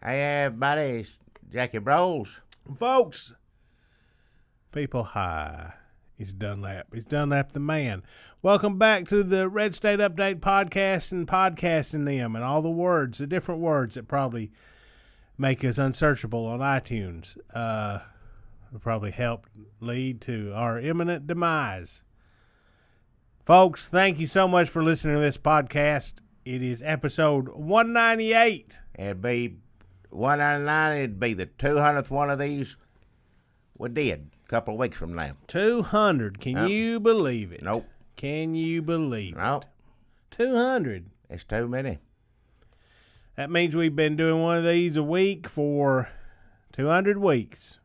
Hey, everybody, it's Jackie Bros. Folks, people, hi. It's Dunlap. It's Dunlap the man. Welcome back to the Red State Update podcast and podcasting them and all the different words that probably make us unsearchable on iTunes. Will probably help lead to our imminent demise. Folks, thank you so much for listening to this podcast. It is episode 198. It'd be 199. It'd be the 200th one of these we did a couple of weeks from now. 200. Can you believe it? Nope. Can you believe Nope. it? 200. It's too many. That means we've been doing one of these a week for 200 weeks,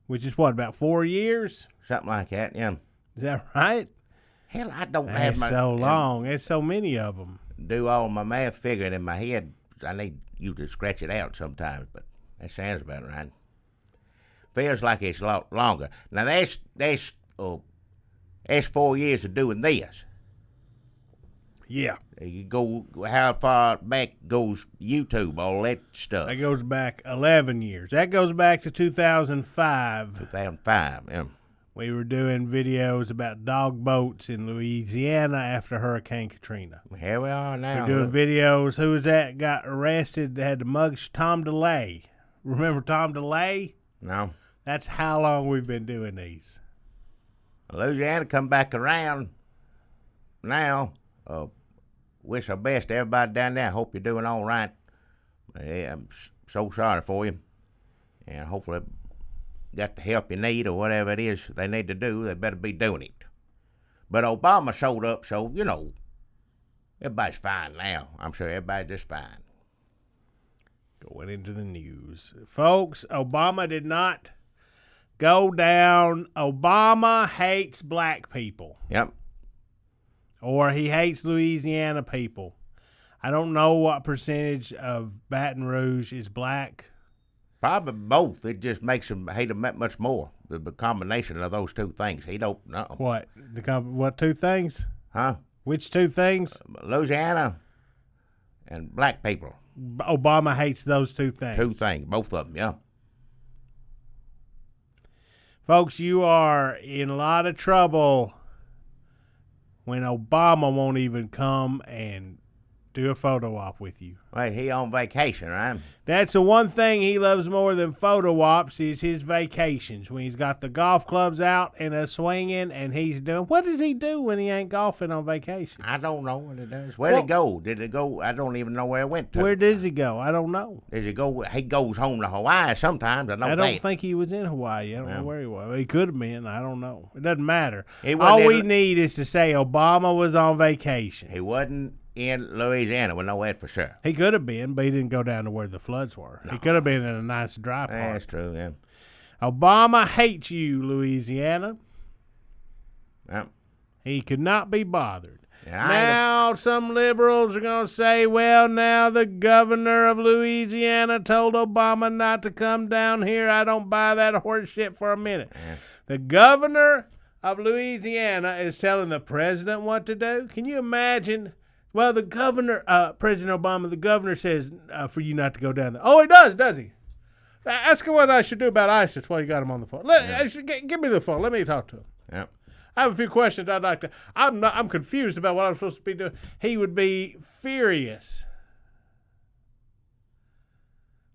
which is what, about 4 years? Something like that, yeah. Is that right? Hell, I don't have That's my... so long. There's so many of them. Do all my math figuring in my head. I need you to scratch it out sometimes, but that sounds about right. Feels like it's a lot longer. Now, that's 4 years of doing this. Yeah. You go, how far back goes YouTube, all that stuff? That goes back 11 years. That goes back to 2005. 2005, yeah. We were doing videos about dog boats in Louisiana after Hurricane Katrina. Here we are now. We're doing videos. Who was that got arrested? They had to mug Tom DeLay. Remember Tom DeLay? No. That's how long we've been doing these. Louisiana come back around now. Wish our best to everybody down there. Hope you're doing all right. I'm so sorry for you. And hopefully got the help you need or whatever it is they need to do. They better be doing it. But Obama showed up, so, everybody's fine now. I'm sure everybody's just fine. Going into the news. Folks, Obama did not go down. Obama hates black people. Yep. Or he hates Louisiana people. I don't know what percentage of Baton Rouge is black. Probably both. It just makes him hate him that much more. The combination of those two things. He don't know. What? What two things? Huh? Which two things? Louisiana and black people. Obama hates those two things. Two things. Both of them, yeah. Folks, you are in a lot of trouble when Obama won't even come and do a photo op with you. Wait, he on vacation, right? That's the one thing he loves more than photo ops is his vacations. When he's got the golf clubs out and a swinging and he's doing... What does he do when he ain't golfing on vacation? I don't know what it does. Where'd it go? Did it go? I don't even know where it went to. Where does he go? I don't know. Does it go? He goes home to Hawaii sometimes. I don't think he was in Hawaii. I don't know where he was. He could have been. I don't know. It doesn't matter. All we need is to say Obama was on vacation. He wasn't in Louisiana. We know that for sure. He could have been, but he didn't go down to where the floods were. No. He could have been in a nice dry part. That's true, yeah. Obama hates you, Louisiana. Yep. He could not be bothered. Now some liberals are going to say, well, now the governor of Louisiana told Obama not to come down here. I don't buy that horse shit for a minute. Yeah. The governor of Louisiana is telling the president what to do. Can you imagine? Well, the governor, President Obama, the governor says for you not to go down there. Oh, he does he? Ask him what I should do about ISIS while you got him on the phone. Give me the phone. Let me talk to him. Yep. I have a few questions I'd like to. I'm confused about what I'm supposed to be doing. He would be furious.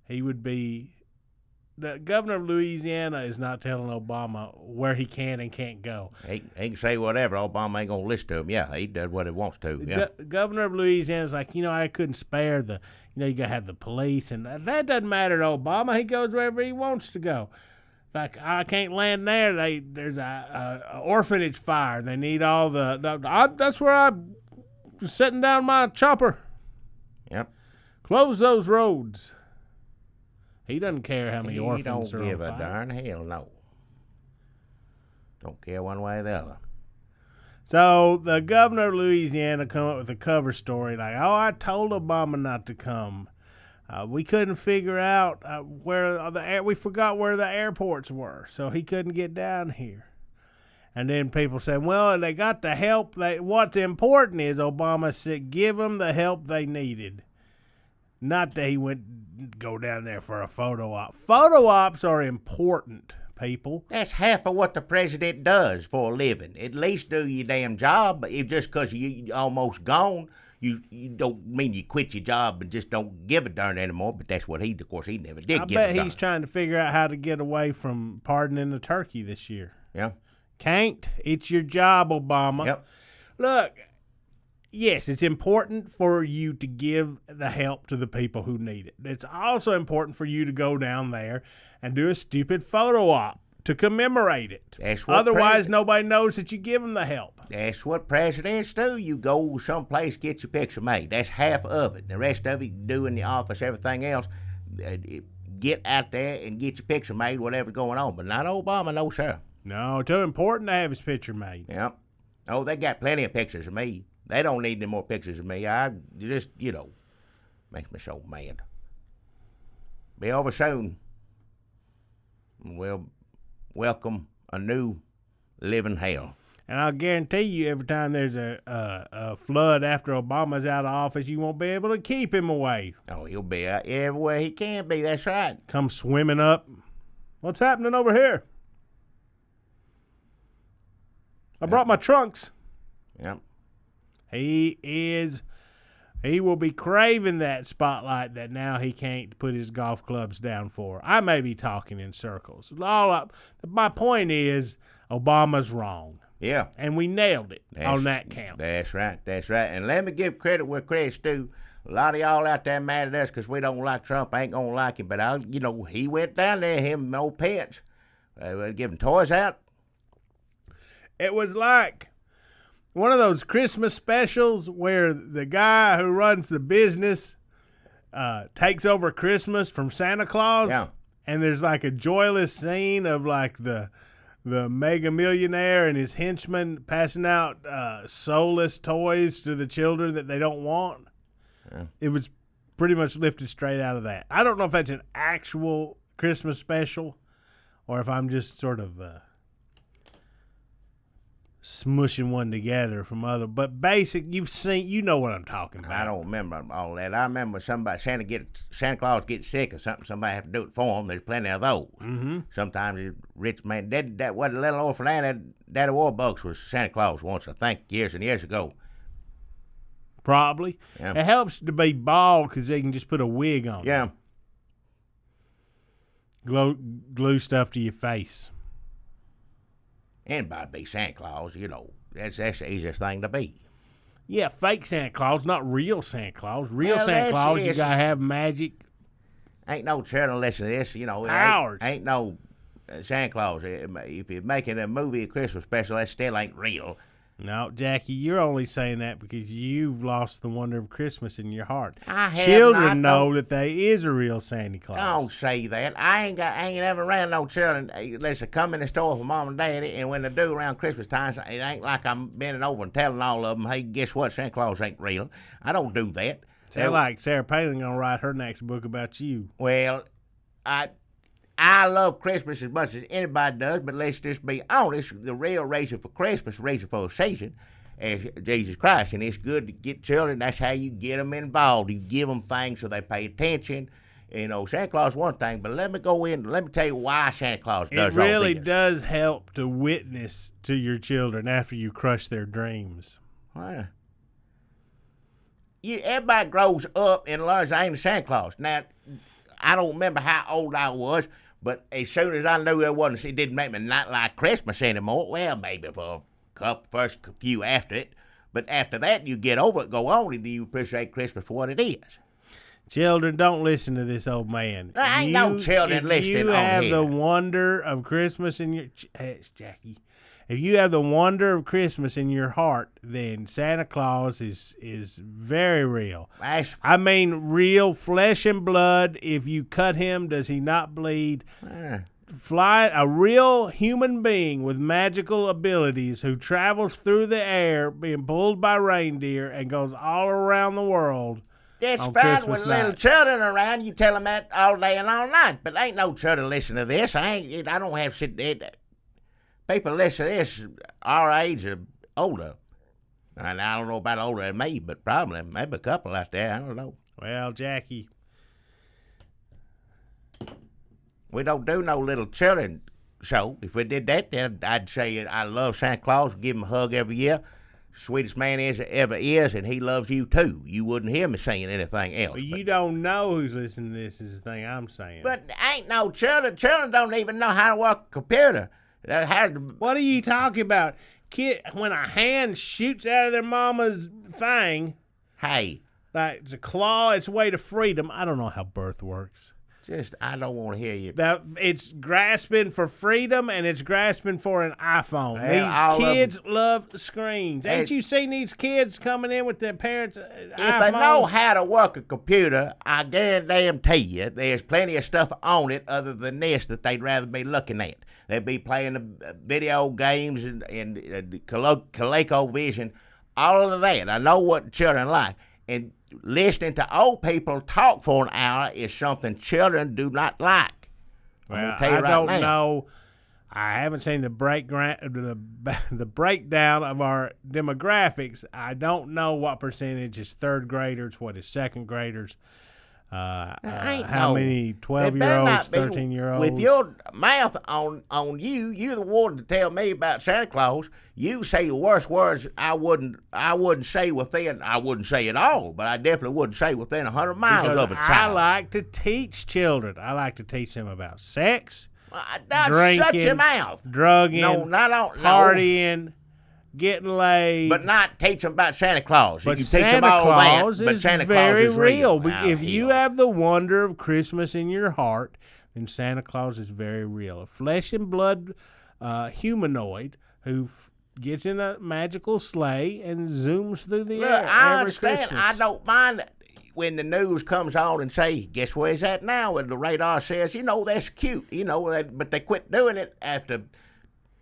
He would be. The governor of Louisiana is not telling Obama where he can and can't go. He can say whatever. Obama ain't going to listen to him. Yeah, he does what he wants to. Yeah. Governor of Louisiana is like, I couldn't spare the, you got to have the police. And that doesn't matter to Obama. He goes wherever he wants to go. Like, I can't land there. There's a orphanage fire. They need all that's where I'm setting down my chopper. Yep. Close those roads. He doesn't care how many orphans are on fire. He don't give a darn hell, no. Don't care one way or the other. So the governor of Louisiana come up with a cover story like, I told Obama not to come. We couldn't figure out we forgot where the airports were, so he couldn't get down here. And then people say, well, they got the help. What's important is Obama said give them the help they needed. Not that he went go down there for a photo op. Photo ops are important, people. That's half of what the president does for a living. At least do your damn job. But if just because you almost gone, you don't mean you quit your job and just don't give a darn anymore. But that's what of course, he never did. I bet he's trying to figure out how to get away from pardoning the turkey this year. Yeah. Can't. It's your job, Obama. Yep. Look, yes, it's important for you to give the help to the people who need it. It's also important for you to go down there and do a stupid photo op to commemorate it. Otherwise, nobody knows that you give them the help. That's what presidents do. You go someplace, get your picture made. That's half of it. The rest of it, you do in the office, everything else. Get out there and get your picture made, whatever's going on. But not Obama, no, sir. No, too important to have his picture made. Yep. Oh, they got plenty of pictures of me. They don't need any more pictures of me. I just, makes me so mad. Be over soon. We'll welcome a new living hell. And I'll guarantee you, every time there's a flood after Obama's out of office, you won't be able to keep him away. Oh, he'll be out everywhere he can be. That's right. Come swimming up. What's happening over here? I brought my trunks. Yep. He will be craving that spotlight that now he can't put his golf clubs down for. I may be talking in circles. My point is, Obama's wrong. Yeah. And we nailed it on that count. That's right. And let me give credit where credit's due. A lot of y'all out there mad at us because we don't like Trump. I ain't going to like him. But, he went down there, him and old Pence. Giving toys out. It was like one of those Christmas specials where the guy who runs the business takes over Christmas from Santa Claus. Yeah. And there's like a joyless scene of like the mega millionaire and his henchmen passing out soulless toys to the children that they don't want. Yeah. It was pretty much lifted straight out of that. I don't know if that's an actual Christmas special or if I'm just sort of smushing one together from other, but basic, you know what I'm talking about. I don't remember all that. I remember Santa Claus gets sick or something, somebody have to do it for him. There's plenty of those. Mm-hmm. Sometimes a rich man, that was a little old Fernand, Daddy Warbucks was Santa Claus once, I think, years and years ago. Probably. Yeah. It helps to be bald because they can just put a wig on. Yeah. Glue stuff to your face. Anybody be Santa Claus, that's the easiest thing to be. Yeah, fake Santa Claus, not real Santa Claus. Santa Claus, you gotta have magic. Ain't no children listen to this, Powers. Ain't no Santa Claus. If you're making a movie, a Christmas special, that still ain't real. No, Jackie, you're only saying that because you've lost the wonder of Christmas in your heart. Children know that there is a real Santa Claus. Don't say that. I ain't ever around no children. Let's come in the store for mom and daddy, and when they do around Christmas time, it ain't like I'm bending over and telling all of them, hey, guess what? Santa Claus ain't real. I don't do that. Sound like Sarah Palin gonna write her next book about you. Well, I love Christmas as much as anybody does, but let's just be honest. The real reason for Christmas, reason for a season, is Jesus Christ. And it's good to get children. That's how you get them involved. You give them things so they pay attention. Santa Claus is one thing, but let me tell you why Santa Claus does all this. It really does help to witness to your children after you crush their dreams. Well, everybody grows up and learns I ain't a Santa Claus. Now, I don't remember how old I was, but as soon as I knew it didn't make me not like Christmas anymore. Well, maybe for first few after it. But after that, you get over it, go on, and you appreciate Christmas for what it is. Children, don't listen to this old man. There ain't no children listening on here. You have the wonder of Christmas in your... Jackie. If you have the wonder of Christmas in your heart, then Santa Claus is very real. I mean, real flesh and blood. If you cut him, does he not bleed? A real human being with magical abilities who travels through the air being pulled by reindeer and goes all around the world. That's fine with little children around. You tell them that all day and all night. But ain't no children listen to this. I don't have shit there. People listen to this our age or older. And I don't know about older than me, but probably maybe a couple out there. I don't know. Well, Jackie. We don't do no little children show. If we did that, then I'd say I love Santa Claus, give him a hug every year. Sweetest man ever is, and he loves you too. You wouldn't hear me saying anything else. Well, you don't know who's listening to this is the thing I'm saying. But ain't no children. Children don't even know how to work a computer. What are you talking about? Kid, when a hand shoots out of their mama's thing. Hey. Like it's a claw, it's a way to freedom. I don't know how birth works. I don't want to hear you. It's grasping for freedom and it's grasping for an iPhone. Well, these kids love screens. Ain't you seen these kids coming in with their parents' If iPhones? they know how to work a computer, I guarantee you there's plenty of stuff on it other than this that they'd rather be looking at. They'd be playing the video games and ColecoVision, all of that. I know what children like. And listening to old people talk for an hour is something children do not like. Well, I don't know. I haven't seen the breakdown of our demographics. I don't know what percentage is third graders, what is second graders. How many 12-year-olds, 13-year-olds? With your mouth on you, you're the one to tell me about Santa Claus. You say the worst words I wouldn't say within, I wouldn't say it all, but I definitely wouldn't say within 100 miles of a child. I like to teach children. I like to teach them about sex, drinking, shut your mouth. Drugging, partying, getting laid. But not teach them about Santa Claus. But you Santa teach them all Claus that, but is Santa very Claus is real. If you have the wonder of Christmas in your heart, then Santa Claus is very real. A flesh and blood humanoid who gets in a magical sleigh and zooms through the air. I understand. Christmas. I don't mind when the news comes on and say, guess where he's at now? And the radar says, that's cute, but they quit doing it after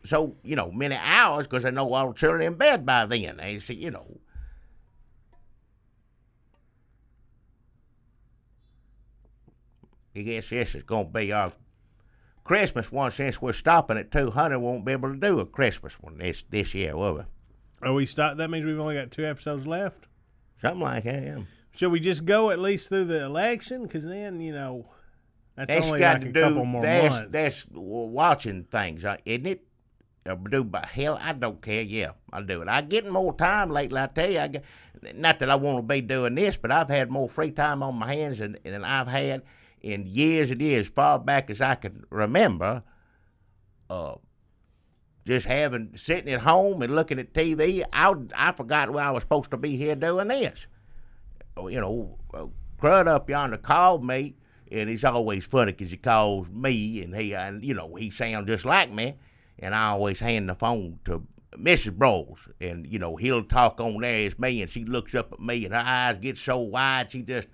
so, many hours because they know all the children in bed by then. They say, I guess this is going to be our Christmas one since we're stopping at 200. Won't be able to do a Christmas one this year, will we? Are we stopped? That means we've only got 2 episodes left? Something like that, yeah. Should we just go at least through the election? Because then, that's only got like to a couple more months. That's watching things, isn't it? Hell, I don't care. Yeah, I'll do it. I get more time lately, I tell you. Not that I want to be doing this, but I've had more free time on my hands than I've had in years and years, far back as I can remember. Just sitting at home and looking at TV, I forgot why I was supposed to be here doing this. Crud up yonder called me, and it's always funny because he calls me, and he sounds just like me, and I always hand the phone to Mrs. Brawls, and he'll talk on there as me, and she looks up at me, and her eyes get so wide, she just,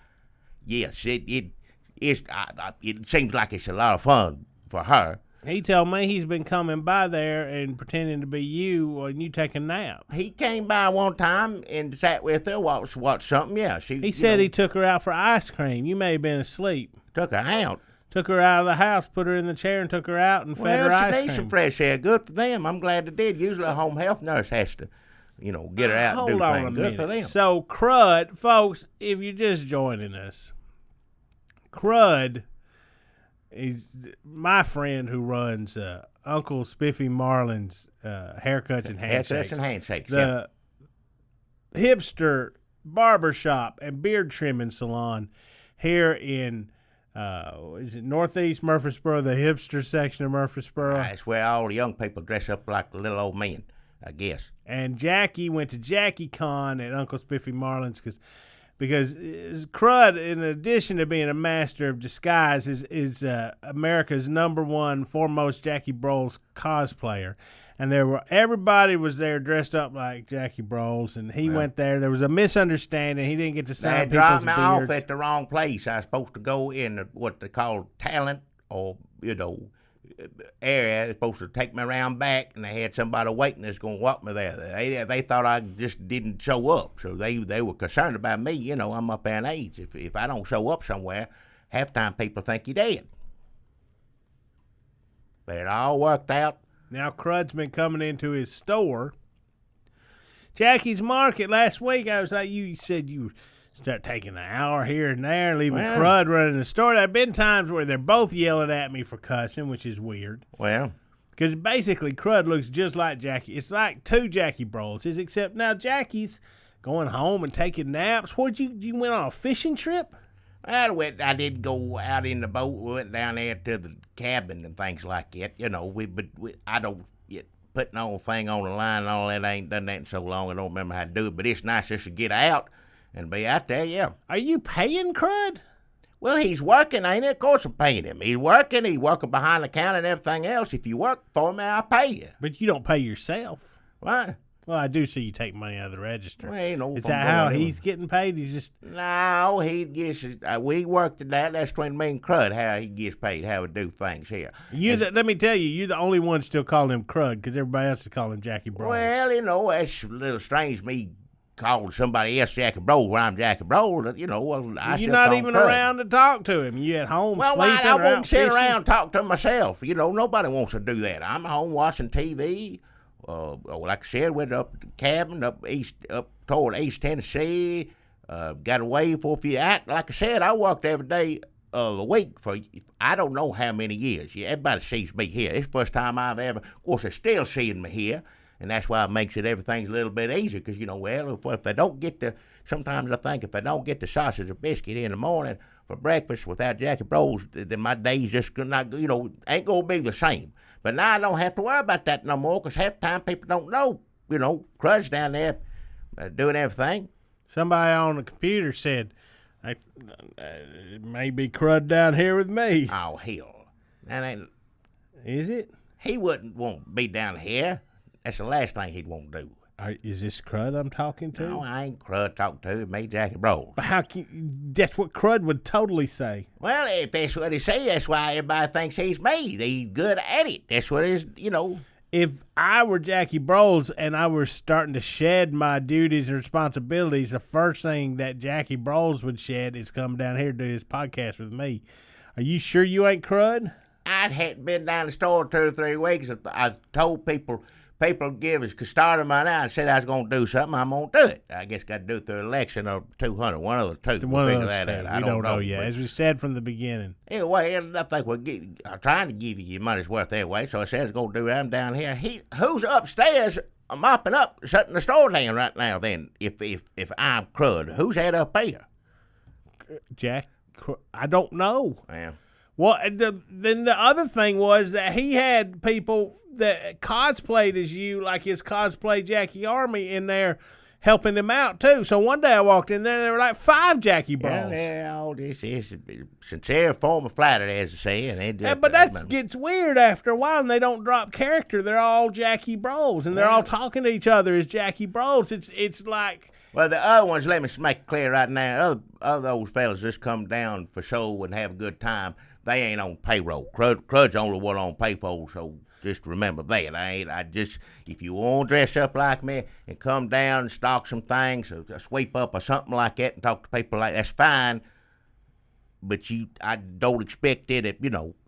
yes, it seems like it's a lot of fun for her. He told me he's been coming by there and pretending to be you, and you take a nap. He came by one time and sat with her, watched something. Yeah, he said he took her out for ice cream. You may have been asleep. Took her out. Took her out of the house, put her in the chair, and took her out and fed her ice cream. Well, she needs some fresh air. Good for them. I'm glad they did. Usually a home health nurse has to, get her out and do things. Good for them. So Crud, folks, if you're just joining us, Crud is my friend who runs Uncle Spiffy Marlin's Haircuts and Handshakes. Haircuts and Handshakes, the hipster barbershop and beard trimming salon here in is it Northeast Murfreesboro, the hipster section of Murfreesboro? That's where all the young people dress up like little old men, I guess. And Jackie went to Jackie Con at Uncle Spiffy Marlin's because Crud, in addition to being a master of disguise, is America's #1 foremost Jackie Broles cosplayer. And everybody was there dressed up like Jackie Broles, and he went there. There was a misunderstanding. He didn't get to sign people's beards. They dropped me off at the wrong place. I was supposed to go in what they call talent or, area. They're supposed to take me around back, and they had somebody waiting that's going to walk me there. They thought I just didn't show up, so they were concerned about me. I'm up in age. If I don't show up somewhere, half the time people think you're dead. But it all worked out. Now Crud's been coming into his store. Jackie's Market last week, I was like, you said you start taking an hour here and there, leaving Crud running the store. There have been times where they're both yelling at me for cussing, which is weird. Well, because basically Crud looks just like Jackie. It's like two Jackie Broleses, except now Jackie's going home and taking naps. Where'd you went on a fishing trip? I didn't go out in the boat. We went down there to the cabin and things like that. You know, I don't put no thing on the line and all that. I ain't done that in so long. I don't remember how to do it. But it's nice just to get out and be out there, yeah. Are you paying Crud? Well, he's working, ain't it? Of course I'm paying him. He's working behind the counter and everything else. If you work for me, I'll pay you. But you don't pay yourself. What? Well, I do see you take money out of the register. Well, ain't no. Is that how he's getting paid? He's just... No, he gets... we worked at that. That's between me and Crud, how he gets paid, how we do things here. Let me tell you, you're the only one still calling him Crud because everybody else is calling him Jackie Bro. Well, you know, that's a little strange, me calling somebody else Jackie Bro when I'm Jackie Bro. You know, well, I You're still not call even him Crud. around to talk to him. You at home well, sleeping I or won't out sit fishing? around and talk to myself. You know, nobody wants to do that. I'm home watching TV. Like I said, went up to the cabin up toward East Tennessee. Got away for a few. Like I said, I worked every day of the week for I don't know how many years. Yeah, everybody sees me here. It's the first time I've ever. Of course, they're still seeing me here, and that's why it makes everything's a little bit easier. Because you know, well, if they don't get sometimes I think if I don't get the sausage or biscuit in the morning for breakfast without Jackie Bros, then my day's just not, ain't gonna be the same. But now I don't have to worry about that no more because half the time people don't know, Crud's down there doing everything. Somebody on the computer said, it may be Crud down here with me. Oh, hell. That ain't... Is it? He wouldn't want to be down here. That's the last thing he'd want to do. Is this Crud I'm talking to? No, I ain't Crud talking to. It's me, Jackie Bros. But that's what Crud would totally say. Well, if that's what he say, that's why everybody thinks he's me. He's good at it. That's what it is, If I were Jackie Bros and I were starting to shed my duties and responsibilities, the first thing that Jackie Bros would shed is come down here to do this podcast with me. Are you sure you ain't Crud? I hadn't been down the store 2 or 3 weeks. I've told people started my night and said I was going to do something, I'm going to do it. I guess got to do it through election or 200, one of the two. One of those two. I don't know yet, as we said from the beginning. Anyway, I think I'm trying to give you your money's worth anyway, so I said I was going to do it. I'm down here. Who's upstairs mopping up, shutting the store down right now then, if I'm Crud? Who's that up there? Jack, I don't know. Yeah. Well, then the other thing was that he had people that cosplayed as you, like his cosplay Jackie Army, in there helping him out too. So one day I walked in there, and there were like 5 Jackie Bros. Yeah, all this is a sincere form of flattery, as I say. And but that gets weird after a while, and they don't drop character. They're all Jackie Bros, and they're all talking to each other as Jackie Bros. It's like... Well, the other ones, let me make it clear right now, other those fellas just come down for show and have a good time. They ain't on payroll. Crud's the only one on payroll, so just remember that. If you want to dress up like me and come down and stock some things, or sweep up or something like that and talk to people like that's fine. But I don't expect it,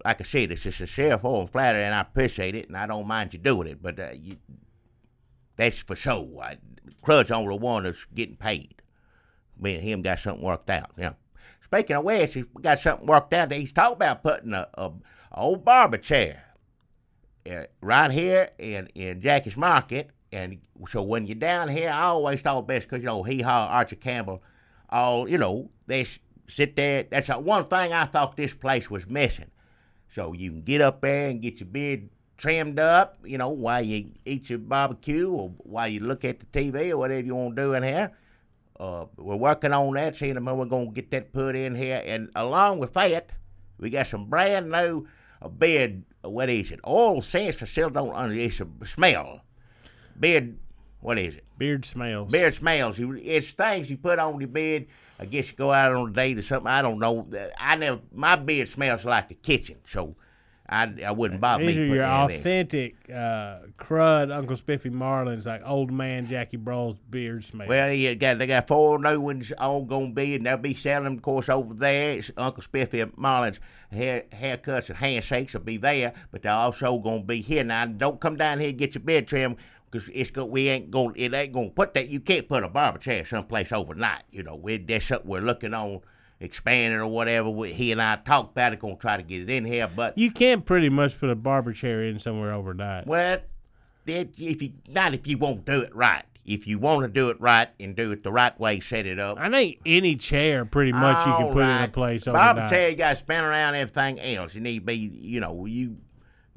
like I said, it's just a sincere form of flattery, and I appreciate it, and I don't mind you doing it, but that's for sure. Crud's the only one that's getting paid. Me and him got something worked out, Speaking of which, we got something worked out. He's talking about putting a old barber chair right here in Jackie's Market. And so when you're down here, I always thought best because, Hee-Haw, Archie Campbell, they sit there. That's the one thing I thought this place was missing. So you can get up there and get your beard trimmed up, while you eat your barbecue or while you look at the TV or whatever you want to do in here. We're working on that, seeing when we're going to get that put in here. And along with that, we got some brand new beard, what is it? Oil scents, I still don't understand. It's a smell. Beard, what is it? Beard smells. Beard smells. It's things you put on your beard. I guess you go out on a date or something. I don't know. My beard smells like the kitchen, so I wouldn't bother me. These are putting your it authentic Crud, Uncle Spiffy Marlins, like old man Jackie Bros beard smell. Well, they got 4 new ones all going to be, and they'll be selling them, of course, over there. It's Uncle Spiffy Marlins haircuts and handshakes will be there, but they're also going to be here. Now, don't come down here and get your beard trimmed, because it ain't gonna put that. You can't put a barber chair someplace overnight. That's something we're looking on expanding or whatever. He and I talked about it, gonna try to get it in here, but you can't pretty much put a barber chair in somewhere overnight. Well, if you won't do it right. If you want to do it right and do it the right way, set it up. I think any chair pretty much you can put in a place overnight. Barber chair, you got to spin around everything else. You need to be, you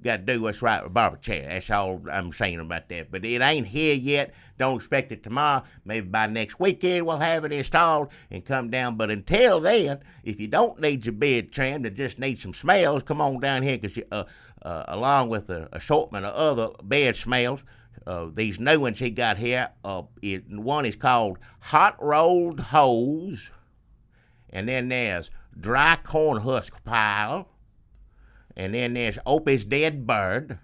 got to do what's right with barber chair. That's all I'm saying about that. But it ain't here yet. Don't expect it tomorrow. Maybe by next weekend we'll have it installed and come down. But until then, if you don't need your beard trimmed and just need some smells, come on down here because along with the assortment of other beard smells, these new ones he got here, one is called Hot Rolled Hose, and then there's Dry Corn Husk Pile, and then there's Opie's Dead Bird.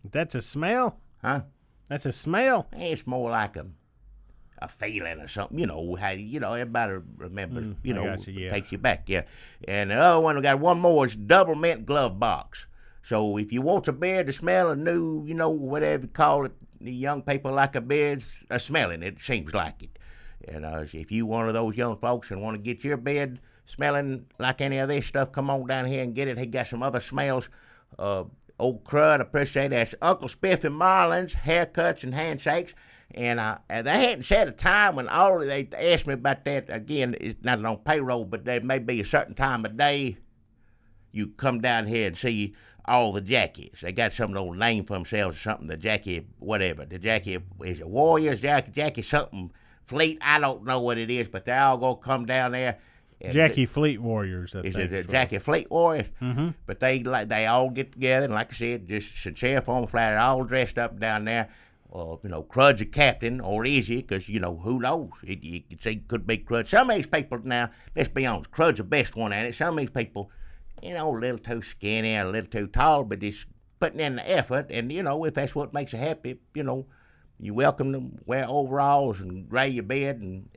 That's a smell? Huh? That's a smell? It's more like a feeling or something. How everybody remembers, takes you back, yeah. And the other one, we got one more, is Double Mint Glove Box. So if you want a beard to smell a new, whatever you call it, the young people like a beard smelling, it seems like it. And if you one of those young folks and want to get your beard smelling like any of this stuff, come on down here and get it. He got some other smells. Old Crud, appreciate that. Uncle Spiff and Marlin's haircuts and handshakes. And they hadn't set a time when they asked me about that. Again, it's not on payroll, but there may be a certain time of day you come down here and see all the Jackies. They got some little name for themselves or something. The Jackie, whatever. The Jackie is a Warriors, Jackie something Fleet. I don't know what it is, but they all gonna come down there. Jackie Fleet Warriors. Is it the Jackie Fleet Warriors? Mm-hmm. But they all get together, and like I said, just sincere form flat, all dressed up down there. Crud's a captain, or is he? Because, who knows? It could be Crud. Some of these people now, let's be honest, Crud's the best one at it. Some of these people, a little too skinny or a little too tall, but just putting in the effort. And, if that's what makes you happy, you're welcome to wear overalls and gray your beard and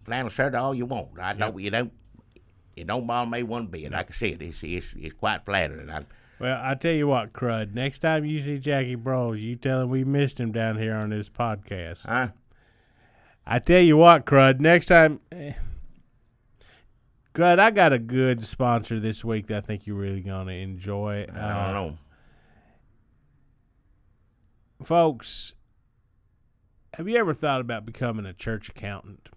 flannel shirt all you want. I know it don't bother me one bit. Like I said, it's quite flattering. Well, I tell you what, Crud, next time you see Jackie Bros, you tell him we missed him down here on this podcast. Huh? I tell you what, Crud, next time... Crud, I got a good sponsor this week that I think you're really going to enjoy. I don't know. Folks, have you ever thought about becoming a church accountant?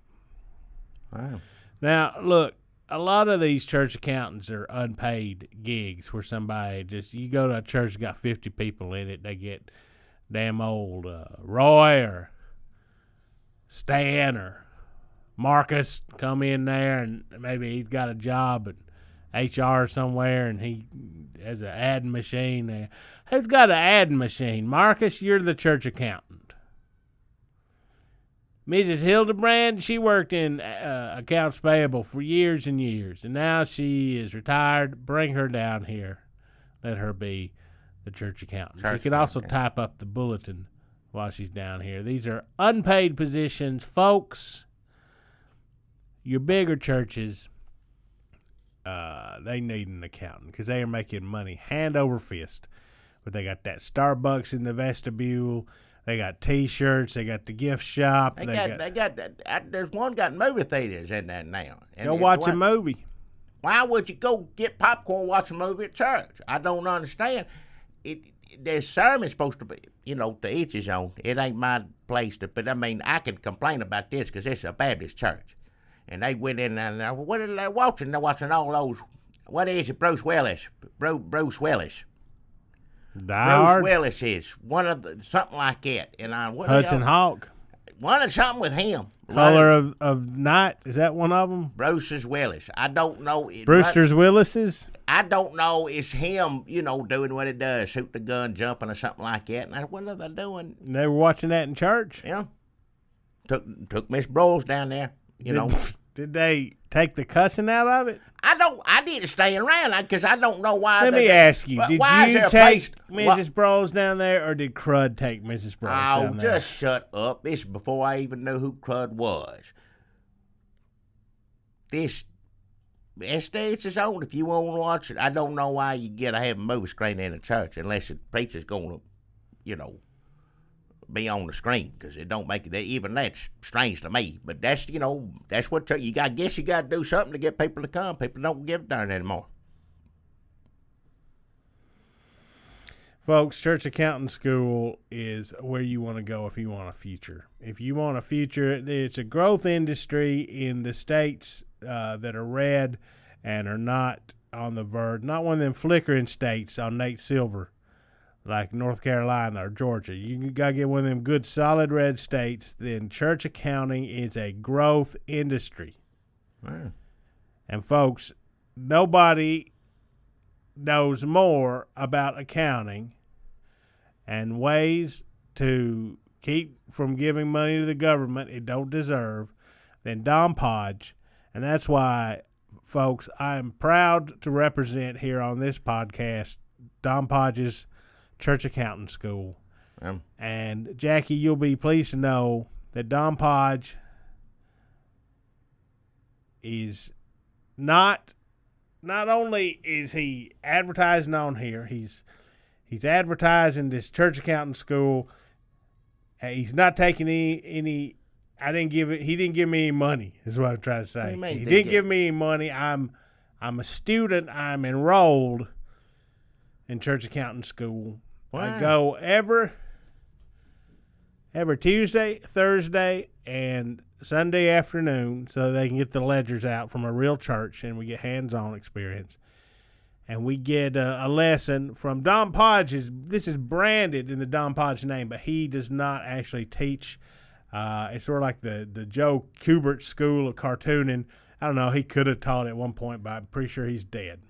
Wow. Now, look, a lot of these church accountants are unpaid gigs where somebody you go to a church that got 50 people in it, they get damn old Roy or Stan or Marcus come in there, and maybe he's got a job at HR somewhere, and he has an ad machine there. Who's got an ad machine? Marcus, you're the church accountant. Mrs. Hildebrand, she worked in accounts payable for years and years, and now she is retired. Bring her down here. Let her be the church accountant. She can also type up the bulletin while she's down here. These are unpaid positions, folks. Your bigger churches, they need an accountant because they are making money hand over fist. But they got that Starbucks in the vestibule. They got T-shirts. They got the gift shop. There's one got movie theaters in there now. Go watch a movie. Why would you go get popcorn, watch a movie at church? I don't understand. There's sermon supposed to be, to each his own. It ain't my place to, but I can complain about this because it's a Baptist church. And they went in and what are they watching? They're watching all those. What is it? Bruce Willis. Bruce Willis. Bruce Willis is one of something like that. And Hudson Hawk. One of something with him. Color of Night. Is that one of them? Bruce's Willis. I don't know. Brewster's Willis's. I don't know. It's him. Doing what it does, shoot the gun, jumping or something like that. And what are they doing? They were watching that in church. Yeah. Took Miss Brawls down there. Did they take the cussing out of it? I need to stay around because I don't know why. Let me ask you: did you take Mrs. Brawls down there, or did Crud take Mrs. Brawls down there? Oh, just shut up! This is before I even knew who Crud was. It's his own. If you want to watch it, I don't know why you get to have a movie screen in a church unless the preacher's going to, be on the screen because it don't make it. Even that's strange to me. But that's that's what you got. I guess you got to do something to get people to come. People don't give a darn anymore. Folks, church accounting school is where you want to go if you want a future. If you want a future, it's a growth industry in the states that are red and are not on the verge, not one of them flickering states on Nate Silver, like North Carolina or Georgia. You got to get one of them good, solid red states. Then church accounting is a growth industry. Wow. And, folks, nobody knows more about accounting and ways to keep from giving money to the government it don't deserve than Don Podge. And that's why, folks, I am proud to represent here on this podcast Don Podge's Church Accounting School. And, Jackie, you'll be pleased to know that Don Podge is not only is he advertising on here, he's advertising this church accounting school. He's not taking any. He didn't give me any money. Is what I'm trying to say. He didn't give me any money. I'm a student. I'm enrolled in church accounting school. Wow. I go every Tuesday, Thursday, and Sunday afternoon so they can get the ledgers out from a real church and we get hands-on experience. And we get a lesson from Don Podge. This is branded in the Don Podge name, but he does not actually teach. It's sort of like the Joe Kubert School of Cartooning. I don't know. He could have taught at one point, but I'm pretty sure he's dead.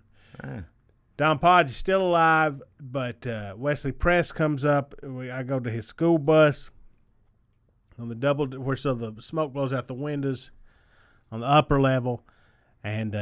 Don Podge is still alive, but Wesley Press comes up. I go to his school bus on the double, where so the smoke blows out the windows on the upper level, and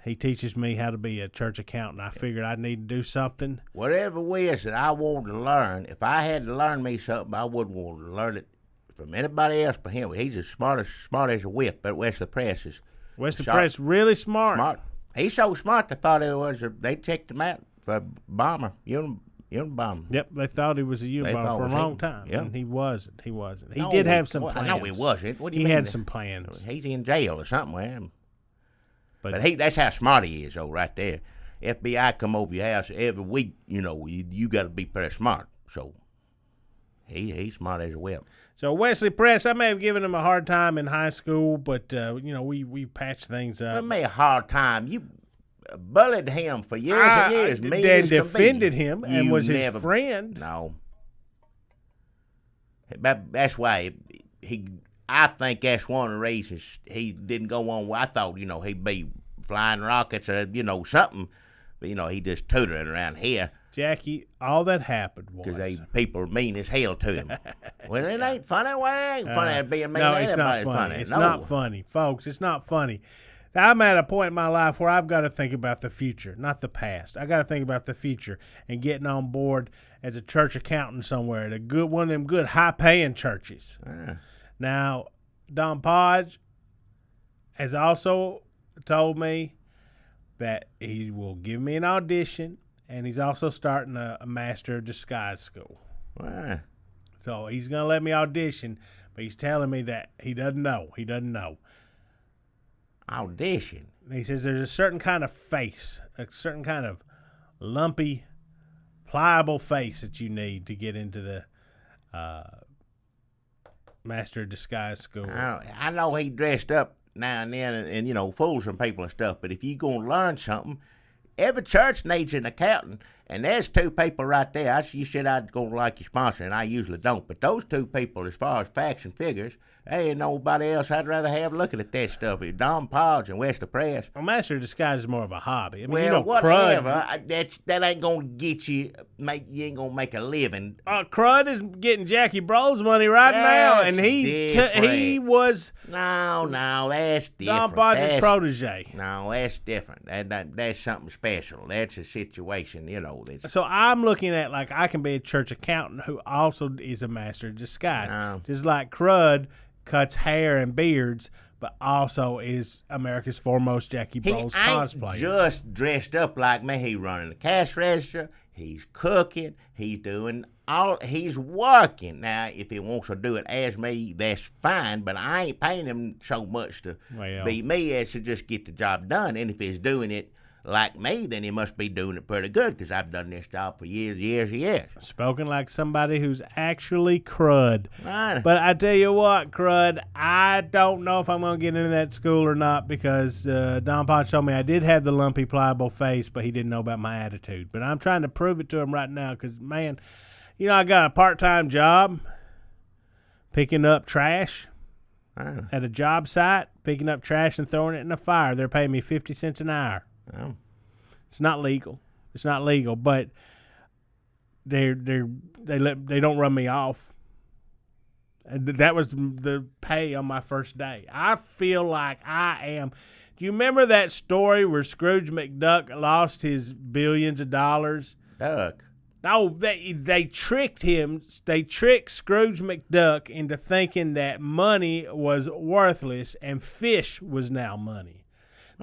he teaches me how to be a church accountant. I figured I need to do something. Whatever it is that I wanted to learn, if I had to learn me something, I wouldn't want to learn it from anybody else but him. He's as smart as a whip. But Wesley Press is Press really smart. He's so smart. They thought it was. They checked him out for a bomber, Unabomber. Yep, they thought he was a Unabomber for a long time, and he wasn't. He No, did have some plans. I know he wasn't. What do you mean? He had some plans. He's in jail or something. But that's how smart he is, though, right there. FBI come over your house every week. You got to be pretty smart. So he's smart as a whip. So Wesley Press, I may have given him a hard time in high school, but we patched things up. It made a hard time. You bullied him for years and years. Then defended him and was his friend. No. That's why I think that's one of the reasons he didn't go on. I thought, he'd be flying rockets or, something. But, he just tutoring around here. Jackie, all that happened was... Because people are mean as hell to him. Well, it ain't funny. Well, it ain't funny being mean. No, it's not funny. It's not funny, folks. It's not funny. I'm at a point in my life where I've got to think about the future, not the past. I got to think about the future and getting on board as a church accountant somewhere at one of them good high-paying churches. Now, Don Podge has also told me that he will give me an audition, and he's also starting a master of disguise school. Wow. So he's going to let me audition, but he's telling me that he doesn't know. He doesn't know. Audition? He says there's a certain kind of face, a certain kind of lumpy, pliable face that you need to get into the master of disguise school. I know he dressed up now and then and fools some people and stuff, but if you're going to learn something, every church needs an accountant, and there's two people right there. You said I'd go like your sponsor, and I usually don't, but those two people, as far as facts and figures, there ain't nobody else I'd rather have looking at that stuff. It's Don Podge and Wesley Press. Well, master of disguise is more of a hobby. I mean, whatever. That ain't going to get you, you ain't going to make a living. Crud is getting Jackie Bro's money now, and he was... No, that's different. Don Podge's protege. No, that's different. That's something special. That's a situation, So I'm looking at, I can be a church accountant who also is a master of disguise. Just like Crud cuts hair and beards, but also is America's foremost Jackie Bowles cosplayer. He ain't just dressed up like me. He running the cash register. He's cooking. He's doing he's working. Now, if he wants to do it as me, that's fine, but I ain't paying him so much to be me as to just get the job done. And if he's doing it like me, then he must be doing it pretty good, because I've done this job for years. Spoken like somebody who's actually crud. Right. But I tell you what, crud, I don't know if I'm going to get into that school or not, because Don Podge told me I did have the lumpy, pliable face, but he didn't know about my attitude. But I'm trying to prove it to him right now, because, man, you know, I got a part-time job picking up trash at a job site, picking up trash and throwing it in the fire. They're paying me 50 cents an hour. Oh. It's not legal. But they don't run me off. And that was the pay on my first day. I feel like I am. Do you remember that story where Scrooge McDuck lost his billions of dollars? Duck. No, they tricked him. They tricked Scrooge McDuck into thinking that money was worthless and fish was now money.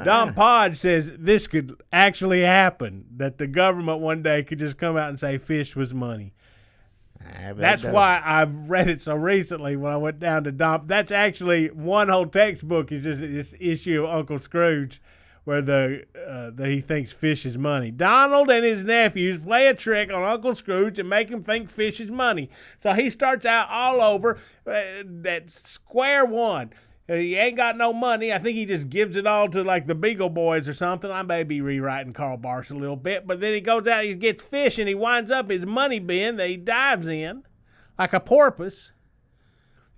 Don Podge says this could actually happen, that the government one day could just come out and say fish was money. That's why I've read it so recently when I went down to Don. That's actually one whole textbook is just this issue of Uncle Scrooge where he thinks fish is money. Donald and his nephews play a trick on Uncle Scrooge and make him think fish is money. So he starts out all over that square one. He ain't got no money. I think he just gives it all to, like, the Beagle Boys or something. I may be rewriting Karl Barks a little bit. But then he goes out, he gets fish, and he winds up his money bin that he dives in like a porpoise.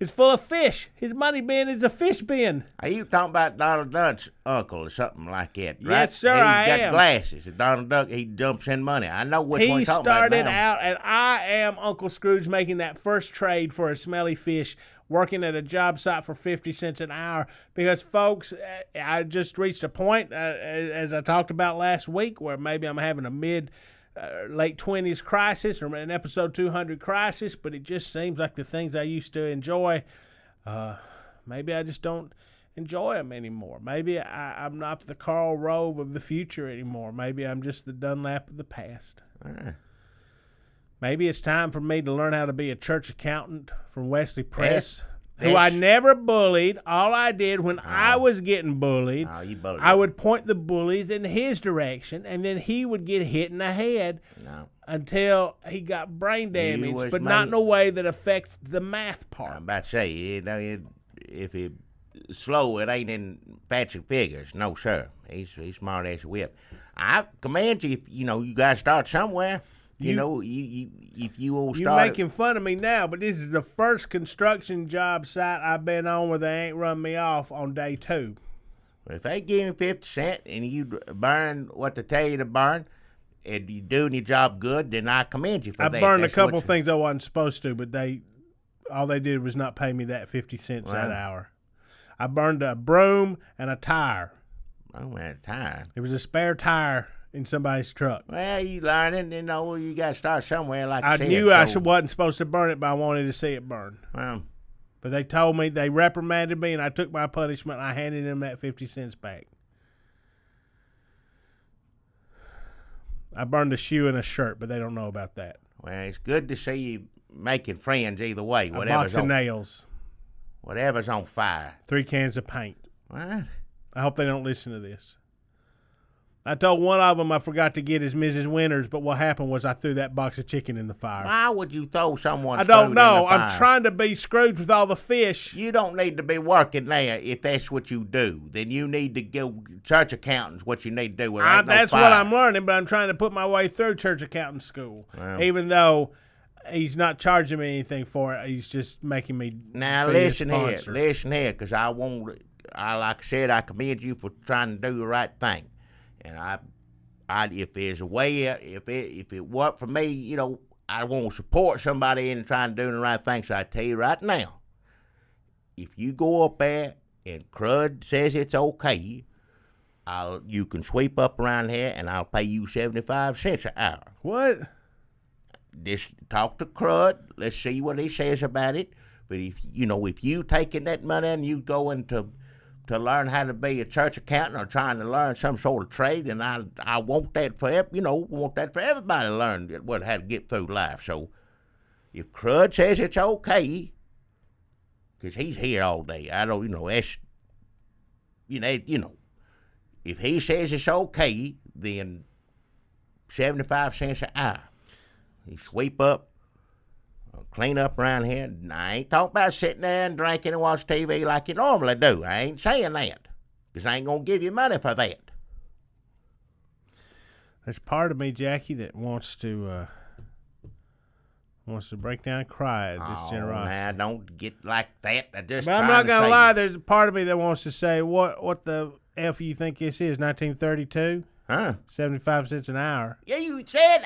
It's full of fish. His money bin is a fish bin. Are you talking about Donald Duck's uncle or something like that, right? Yes, sir, I am. He's got glasses. And Donald Duck, he jumps in money. I know which one you're talking about now. He started out, and I am Uncle Scrooge making that first trade for a smelly fish, working at a job site for 50 cents an hour. Because, folks, I just reached a point, as I talked about last week, where maybe I'm having a late 20s crisis or an episode 200 crisis, but it just seems like the things I used to enjoy, maybe I just don't enjoy them anymore. Maybe I'm not the Karl Rove of the future anymore. Maybe I'm just the Dunlap of the past. Maybe it's time for me to learn how to be a church accountant from Wesley Press, who I never bullied. All I did when I was getting bullied, I would point the bullies in his direction, and then he would get hit in the head until he got brain damage, but not in a way that affects the math part. I'm about to say, if it's slow, it ain't in fancy figures. No, sir. He's smart as a whip. I command you, you got to start somewhere. If you will start. You're making fun of me now, but this is the first construction job site I've been on where they ain't run me off on day 2. If they give me 50 cents and you burn what they tell you to burn, and you doing your job good, then I commend you for that. I burned a couple things I wasn't supposed to, but all they did was not pay me that 50 cents that hour. I burned a broom and a tire. Oh, and a tire. It was a spare tire in somebody's truck. Well, you learning, you got to start somewhere, like I knew I wasn't supposed to burn it, but I wanted to see it burn. Well, but they told me, they reprimanded me, and I took my punishment, and I handed them that 50 cents back. I burned a shoe and a shirt, but they don't know about that. Well, it's good to see you making friends either way. A box of nails. Whatever's on fire. 3 cans of paint. What? I hope they don't listen to this. I told one of them I forgot to get his Mrs. Winters, but what happened was I threw that box of chicken in the fire. Why would you throw someone's I don't food know. in the fire? I'm trying to be Scrooge with all the fish. You don't need to be working there if that's what you do. Then you need to go church accountants. What you need to do. That's what I'm learning, but I'm trying to put my way through church accountant school. Well, even though he's not charging me anything for it, he's just making me. Now listen here, because like I said, I commend you for trying to do the right thing, and if there's a way, if it worked for me, I want to support somebody in trying to do the right thing. So I tell you right now, if you go up there and Crud says it's okay, you can sweep up around here and I'll pay you 75 cents an hour. What? Just talk to Crud. Let's see what he says about it. But if you taking that money and you going to to learn how to be a church accountant or trying to learn some sort of trade, and I want that for everybody to learn how to get through life. So if Crud says it's okay, because he's here all day, I don't, that's, if he says it's okay, then 75 cents an hour. You sweep up, clean up around here. I ain't talking about sitting there and drinking and watch TV like you normally do. I ain't saying that, because I ain't going to give you money for that. There's part of me, Jackie, that wants to break down and cry at this generosity. Now, don't get like that. But I'm not going to lie. There's a part of me that wants to say, what the F you think this is, 1932? Huh? 75 cents an hour. Yeah, you said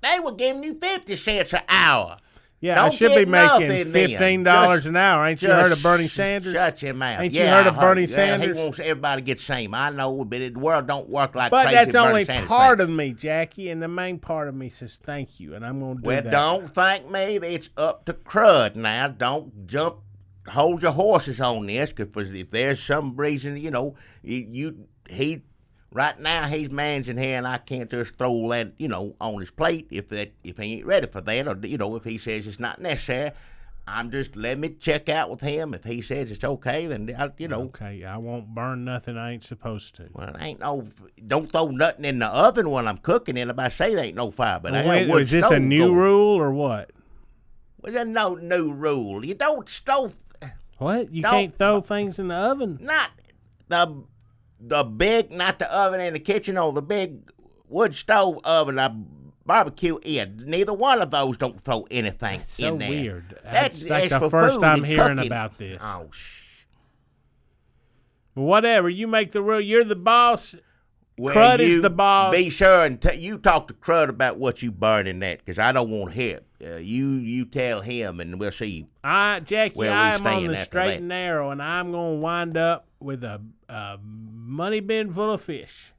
they were giving you 50 cents an hour. Yeah, I should be making $15 an hour. Ain't you heard of Bernie Sanders? Shut your mouth. Ain't you heard of Bernie Sanders? He wants everybody to get the same. I know, but the world don't work like but crazy. But that's only Bernie part of me, Jackie, and the main part of me says thank you, and I'm going to do that. Well, don't thank me. It's up to Crud now. Don't jump. Hold your horses on this, because if there's some reason, right now he's managing here, and I can't just throw that, on his plate if he ain't ready for that, or, if he says it's not necessary. Let me check out with him. If he says it's okay, then, Okay, I won't burn nothing I ain't supposed to. Well, don't throw nothing in the oven when I'm cooking it. If I say there ain't no fire, but is this a new rule or what? Well, there's no new rule. You don't stove. What? You can't throw things in the oven? Not the big, not the oven in the kitchen, or the big wood stove oven, a barbecue in. Neither one of those don't throw anything in there. So weird. That's like the first time hearing cooking. about this. Oh, whatever. You make the rule. You're the boss. Well, Crud is the boss. Be sure and you talk to Crud about what you burn in that, because I don't want to hear it. You tell him, and we'll see. Jackie, I'm on the straight and narrow, and I'm going to wind up with a money bin full of fish.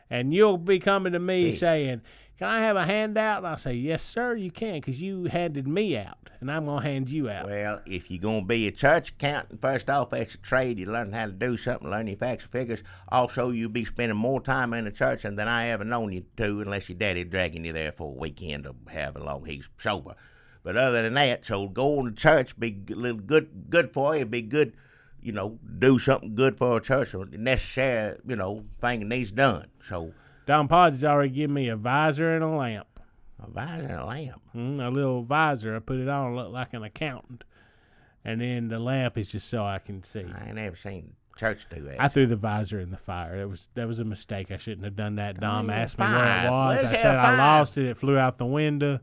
And you'll be coming to me saying, can I have a handout? And I'll say, yes, sir, you can, because you handed me out, and I'm going to hand you out. Well, if you're going to be a church accountant, first off, that's a trade. You learn how to do something, learn your facts and figures. Also, you'll be spending more time in the church than I ever known you to, unless your daddy dragging you there for a weekend to have long he's sober. But other than that, so going to church, be a little good for you, be good, do something good for a church, or necessary, thing that needs done. So Don Podge's already given me a visor and a lamp. A visor and a lamp? A little visor. I put it on, look like an accountant. And then the lamp is just so I can see. I ain't never seen church do that. I threw the visor in the fire. That was a mistake. I shouldn't have done that. Dom asked me where it was. I said I lost it. It flew out the window.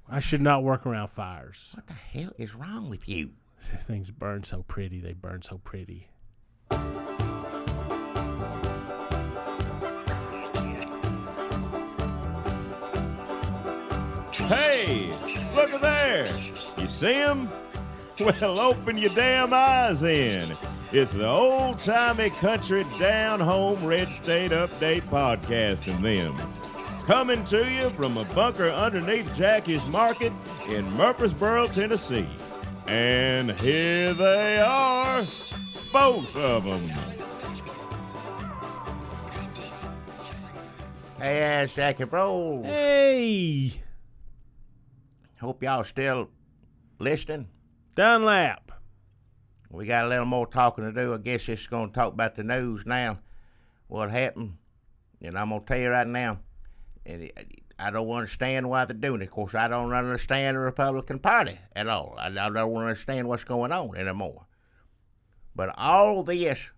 I should not work around fires. What the hell is wrong with you? Things burn so pretty. They burn so pretty. Hey, look at there. You see him? Well, open your damn eyes in. It's the old-timey country down-home red state update podcast and them. Coming to you from a bunker underneath Jackie's Market in Murfreesboro, Tennessee. And here they are, both of them. Hey, that's Jackie Bro. Hey. Hope y'all still listening. Dunlap. We got a little more talking to do. I guess just going to talk about the news now. What happened. And I'm going to tell you right now. And I don't understand why they're doing it. Of course, I don't understand the Republican Party at all. I don't understand what's going on anymore. But all this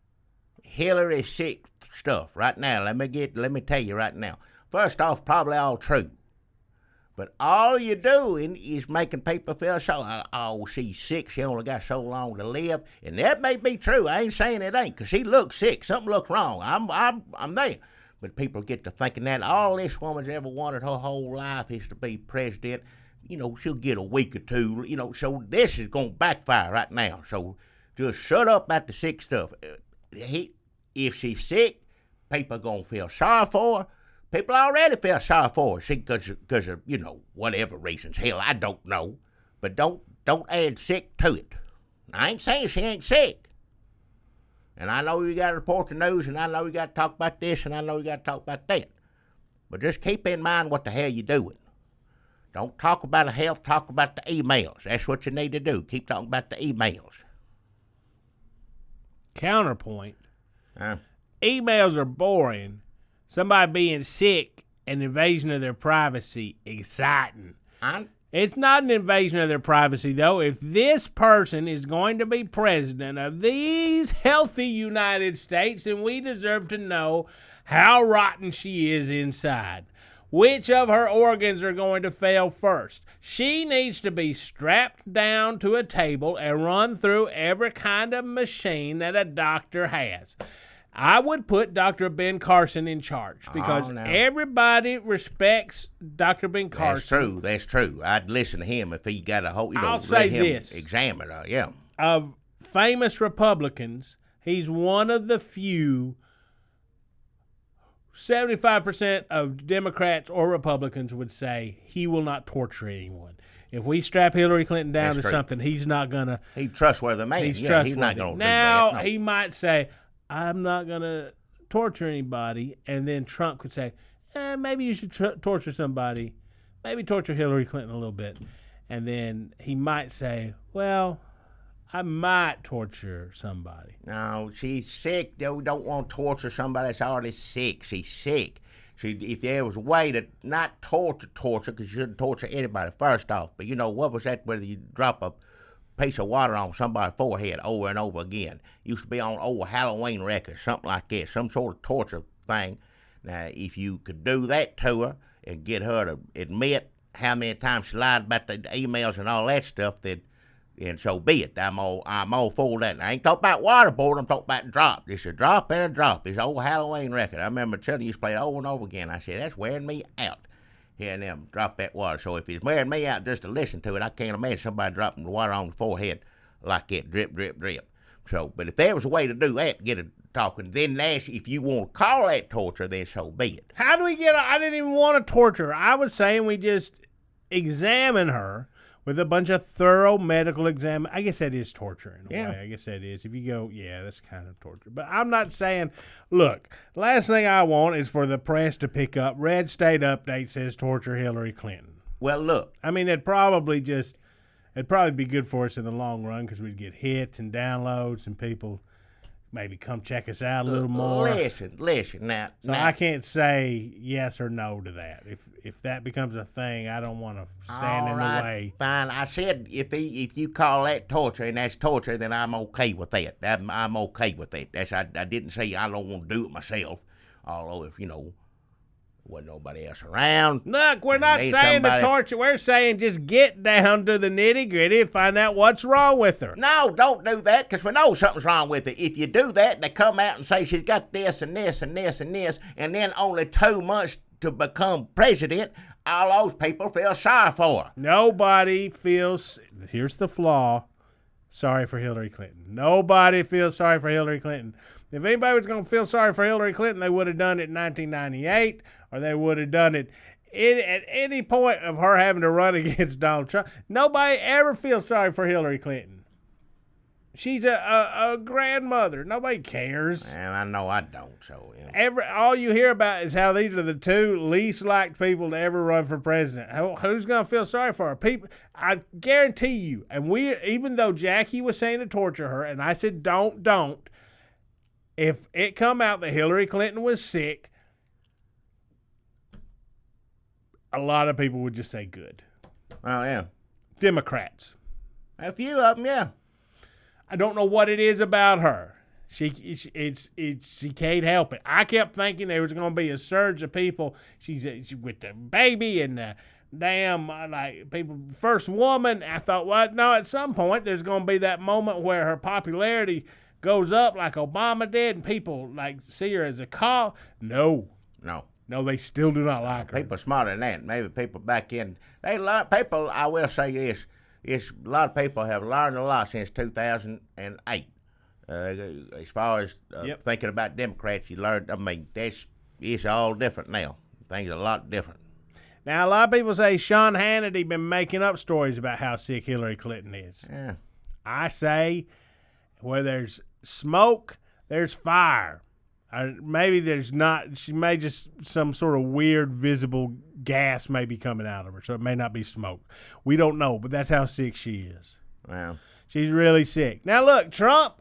Hillary sick stuff right now, let me tell you right now. First off, probably all true. But all you're doing is making people feel she's sick. She only got so long to live. And that may be true. I ain't saying it ain't, because she looks sick. Something looks wrong. I'm there. But people get to thinking that all this woman's ever wanted her whole life is to be president. She'll get a week or two. So this is going to backfire right now. So just shut up about the sick stuff. If she's sick, people are going to feel sorry for her. People already feel sorry for her because of, whatever reasons. Hell, I don't know. But don't add sick to it. I ain't saying she ain't sick. And I know you got to report the news, and I know you got to talk about this, and I know you got to talk about that. But just keep in mind what the hell you're doing. Don't talk about the health, talk about the emails. That's what you need to do. Keep talking about the emails. Counterpoint. Emails are boring. Somebody being sick, an invasion of their privacy, exciting. It's not an invasion of their privacy, though. If this person is going to be president of these healthy United States, then we deserve to know how rotten she is inside. Which of her organs are going to fail first? She needs to be strapped down to a table and run through every kind of machine that a doctor has. I would put Dr. Ben Carson in charge because everybody respects Dr. Ben Carson. That's true. I'd listen to him if he got a whole, I'll say this. Examine her, yeah. Of famous Republicans, he's one of the few. 75% of Democrats or Republicans would say he will not torture anyone. If we strap Hillary Clinton down to something, he's not going to. He's trustworthy man. He's not going to do that. Now, he might say, I'm not going to torture anybody. And then Trump could say, maybe you should torture somebody. Maybe torture Hillary Clinton a little bit. And then he might say, well, I might torture somebody. No, she's sick. You don't want to torture somebody that's already sick. She's sick. If there was a way to not torture, because you shouldn't torture anybody, first off. But you know, what was that, whether you drop a piece of water on somebody's forehead over and over again? Used to be on old Halloween records, something like that, some sort of torture thing. Now, if you could do that to her and get her to admit how many times she lied about the emails and all that stuff, then so be it. I'm all for that. I ain't talking about waterboard. I'm talking about drop. It's a drop and a drop. It's old Halloween record. I remember telling you to play it over and over again. I said, that's wearing me out. Hearing them drop that water. So if it's wearing me out just to listen to it, I can't imagine somebody dropping the water on the forehead like that, drip, drip, drip. So, but if there was a way to do that, get it talking, then if you want to call that torture, then so be it. How do we get? I didn't even want to torture her. I was saying we just examine her with a bunch of thorough medical exam. I guess that is torture in a way. I guess that is. If you go, that's kind of torture. But I'm not saying, look, last thing I want is for the press to pick up, Red State Update says torture Hillary Clinton. Well, look. I mean, it'd probably be good for us in the long run because we'd get hits and downloads and people maybe come check us out a little more. Listen. Now, I can't say yes or no to that. If that becomes a thing, I don't want to stand in the way. Fine. I said if you call that torture and that's torture, then I'm okay with that. I'm okay with that. I didn't say I don't want to do it myself. Although if wasn't nobody else around. Look, we're not saying to torture. We're saying just get down to the nitty-gritty and find out what's wrong with her. No, don't do that, because we know something's wrong with her. If you do that, they come out and say she's got this and this and this and this, and then only 2 months to become president, all those people feel sorry for her. Nobody feels, here's the flaw, sorry for Hillary Clinton. Nobody feels sorry for Hillary Clinton. If anybody was going to feel sorry for Hillary Clinton, they would have done it in 1998, or they would have done it at any point of her having to run against Donald Trump. Nobody ever feels sorry for Hillary Clinton. She's a grandmother. Nobody cares. And I know I don't. So all you hear about is how these are the two least liked people to ever run for president. Who's going to feel sorry for her? People, I guarantee you. And even though Jackie was saying to torture her, and I said don't. If it come out that Hillary Clinton was sick, a lot of people would just say good. Oh, yeah. Democrats. A few of them, yeah. I don't know what it is about her. She can't help it. I kept thinking there was going to be a surge of people. She's with the baby and the damn, people, first woman. I thought, well, no, at some point there's going to be that moment where her popularity goes up like Obama did and people see her as a call. No, they still do not like her. People smarter than that. Maybe people back in. People, I will say this. A lot of people have learned a lot since 2008. As far as thinking about Democrats, you learned, it's all different now. Things are a lot different. Now, a lot of people say Sean Hannity been making up stories about how sick Hillary Clinton is. Yeah. I say where there's smoke, there's fire. Maybe there's not. She may just some sort of weird visible gas may be coming out of her, so it may not be smoke. We don't know, but that's how sick she is. Well, she's really sick. Now look, Trump.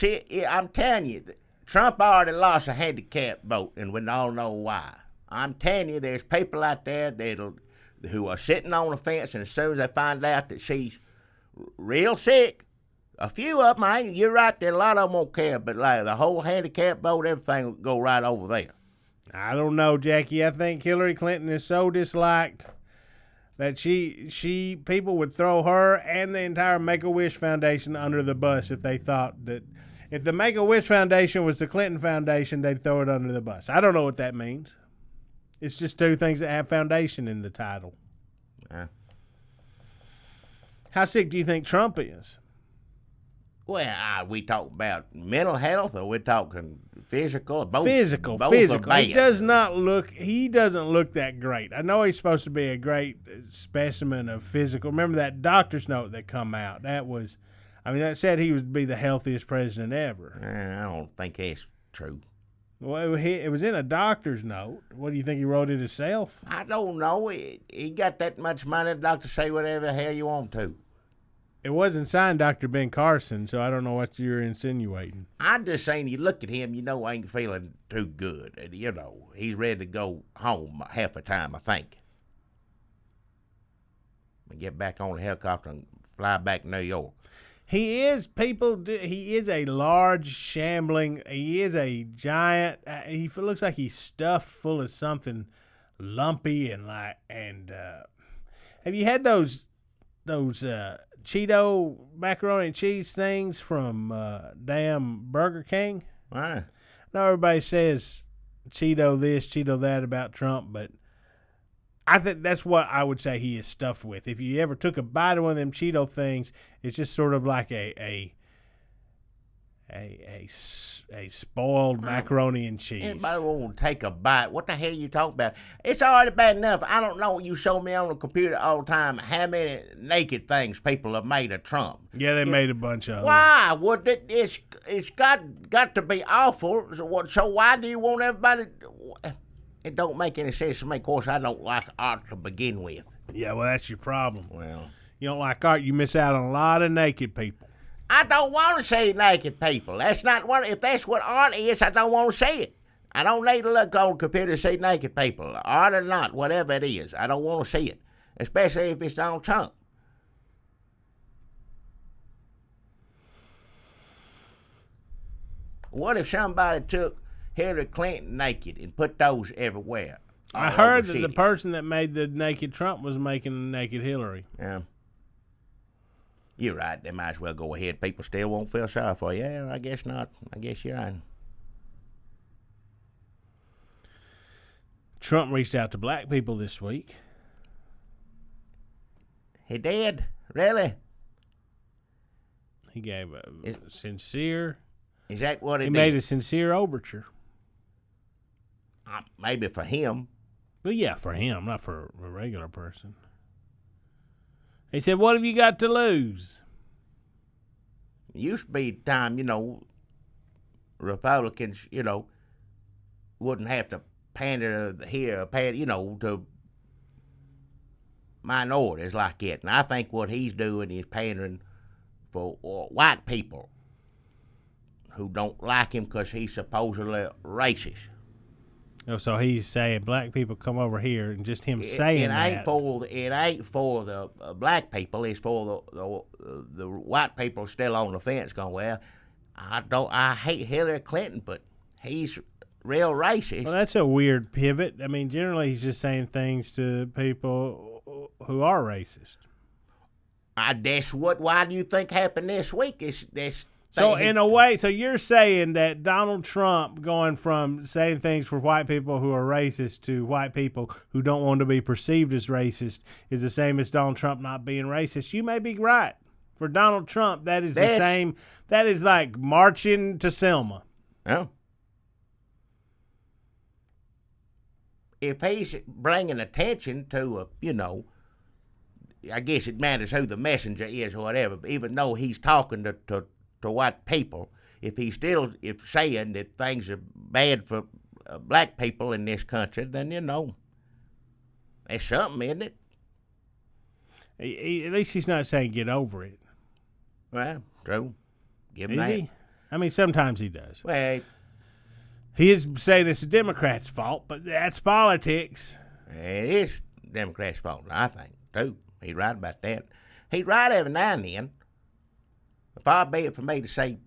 I'm telling you, Trump already lost a handicap vote, and we all know why. I'm telling you, there's people out there who are sitting on the fence, and as soon as they find out that she's real sick, a few of them, you're right there, a lot of them won't care, but like the whole handicap vote, everything will go right over there. I don't know, Jackie. I think Hillary Clinton is so disliked that people would throw her and the entire Make-A-Wish Foundation under the bus if they thought that if the Make-A-Wish Foundation was the Clinton Foundation, they'd throw it under the bus. I don't know what that means. It's just two things that have foundation in the title. How sick do you think Trump is? Well, we talk about mental health, or we're talking physical? Both, physical. Both Physical. He doesn't look that great. I know he's supposed to be a great specimen of physical. Remember that doctor's note that come out? That said he would be the healthiest president ever. I don't think that's true. Well, it was in a doctor's note. What do you think, he wrote it himself? I don't know. He got that much money, the doctor say whatever the hell you want to. It wasn't signed Dr. Ben Carson, so I don't know what you're insinuating. I'm just saying, you look at him, ain't feeling too good. And, he's ready to go home half the time, I think. And get back on the helicopter and fly back to New York. He is a large, shambling, he is a giant, he looks like he's stuffed full of something lumpy and have you had those Cheeto macaroni and cheese things from damn Burger King? Why? Now everybody says Cheeto this, Cheeto that about Trump, but I think that's what I would say he is stuffed with. If you ever took a bite of one of them Cheeto things, it's just sort of like a spoiled macaroni and cheese. Anybody won't take a bite. What the hell you talking about? It's already bad enough. I don't know. You show me on the computer all the time how many naked things people have made of Trump. Yeah, they made a bunch of them. Why? Well, it's got to be awful. So why do you want everybody? It don't make any sense to me. Of course, I don't like art to begin with. Yeah, well, that's your problem. Well, you don't like art, you miss out on a lot of naked people. I don't want to see naked people. That's not what. If that's what art is, I don't want to see it. I don't need to look on the computer to see naked people, art or not, whatever it is. I don't want to see it, especially if it's Donald Trump. What if somebody took Hillary Clinton naked and put those everywhere? I heard that the person that made the naked Trump was making the naked Hillary. Yeah. You're right. They might as well go ahead. People still won't feel sorry for you. Yeah, I guess not. I guess you're right. Trump reached out to black people this week. He did? Really? He gave a sincere... Is that what he made a sincere overture. Maybe for him. But yeah, for him, not for a regular person. He said, what have you got to lose? It used to be time, Republicans, wouldn't have to pander to minorities like it. And I think what he's doing is pandering for white people who don't like him because he's supposedly racist. Oh, so he's saying black people come over here, and just him saying that. It ain't for the black people. It's for the white people still on the fence. Going, well, I hate Hillary Clinton, but he's real racist. Well, that's a weird pivot. I mean, generally he's just saying things to people who are racist. That's what. Why do you think happened this week? So in a way, so you're saying that Donald Trump going from saying things for white people who are racist to white people who don't want to be perceived as racist is the same as Donald Trump not being racist. You may be right. For Donald Trump, that's the same. That is like marching to Selma. Yeah. If he's bringing attention to, I guess it matters who the messenger is or whatever. But even though he's talking to white people, if he's still saying that things are bad for black people in this country, then that's something, isn't it? At least he's not saying get over it. Well, true. Give him Is that. he? I mean, sometimes he does. Well, He is saying it's the Democrats' fault, but that's politics. it is Democrats' fault, I think, too. He's right about that. He's right every now and then. Far be it for me to say,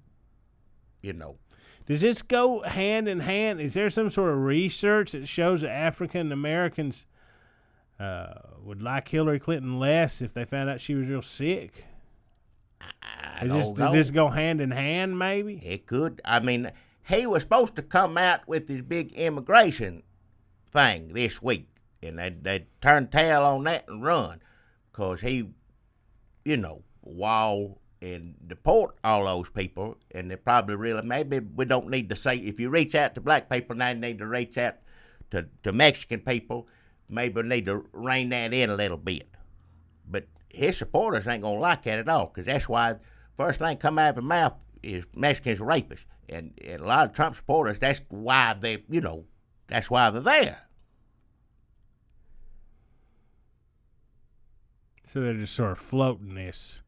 Does this go hand in hand? Is there some sort of research that shows that African Americans would like Hillary Clinton less if they found out she was real sick? I don't know. Did this go hand in hand, maybe? It could. I mean, he was supposed to come out with his big immigration thing this week, and they turned tail on that and run, because he, wall and deport all those people, and they probably really, maybe we don't need to say, if you reach out to black people, now you need to reach out to Mexican people, maybe we need to rein that in a little bit. But his supporters ain't going to like that at all, because that's why first thing come out of his mouth is Mexicans are rapists. And a lot of Trump supporters, that's why that's why they're there. So they're just sort of floating this.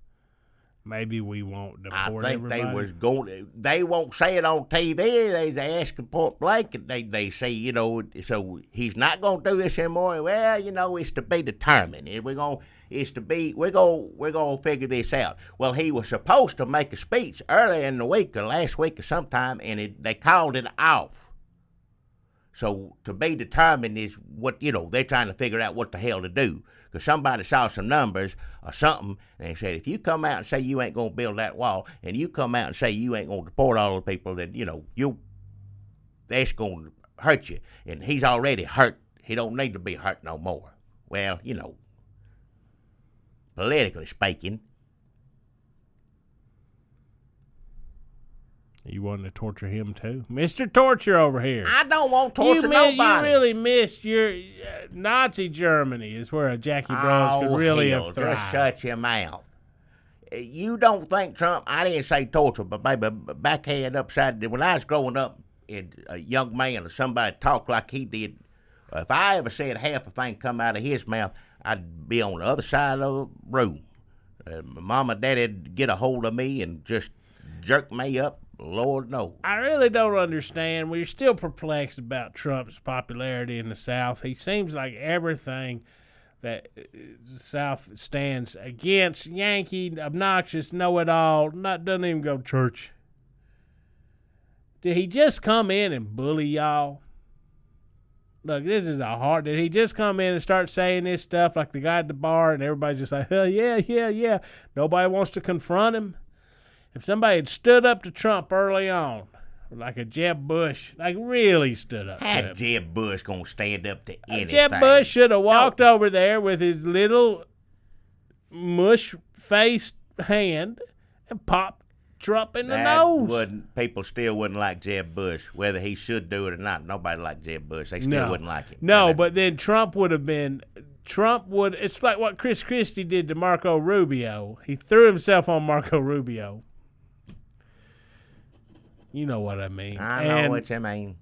Maybe we won't deport everybody. They won't say it on TV. They ask him point blank, and they say, so he's not going to do this anymore. Well, it's to be determined. We're going to figure this out. Well, he was supposed to make a speech earlier in the week or last week or sometime, and they called it off. So to be determined is what, they're trying to figure out what the hell to do. Because somebody saw some numbers or something, and they said, if you come out and say you ain't going to build that wall, and you come out and say you ain't going to deport all the people, then, that's going to hurt you. And he's already hurt. He don't need to be hurt no more. Well, politically speaking. You wanting to torture him too? Mr. Torture over here. I don't want to torture nobody. You really missed your Nazi Germany is where a Jackie Bros could really have thrived. Just shut your mouth. You don't think Trump, I didn't say torture, but maybe backhand upside down. When I was growing up, a young man or somebody talked like he did, if I ever said half a thing come out of his mouth, I'd be on the other side of the room. My mom and daddy'd get a hold of me and just jerk me up. Lord knows. I really don't understand. We're still perplexed about Trump's popularity in the South. He seems like everything that the South stands against. Yankee, obnoxious, know-it-all, doesn't even go to church. Did he just come in and bully y'all? Look, this is did he just come in and start saying this stuff like the guy at the bar and everybody's just like, hell yeah. Nobody wants to confront him. If somebody had stood up to Trump early on, like a Jeb Bush, like really stood up to him. Jeb Bush going to stand up to anything? Jeb Bush should have walked over there with his little mush-faced hand and popped Trump in the nose. People still wouldn't like Jeb Bush, whether he should do it or not. Nobody liked Jeb Bush. They still wouldn't like him. No, but then Trump would, it's like what Chris Christie did to Marco Rubio. He threw himself on Marco Rubio. You know what I mean. I know what you mean.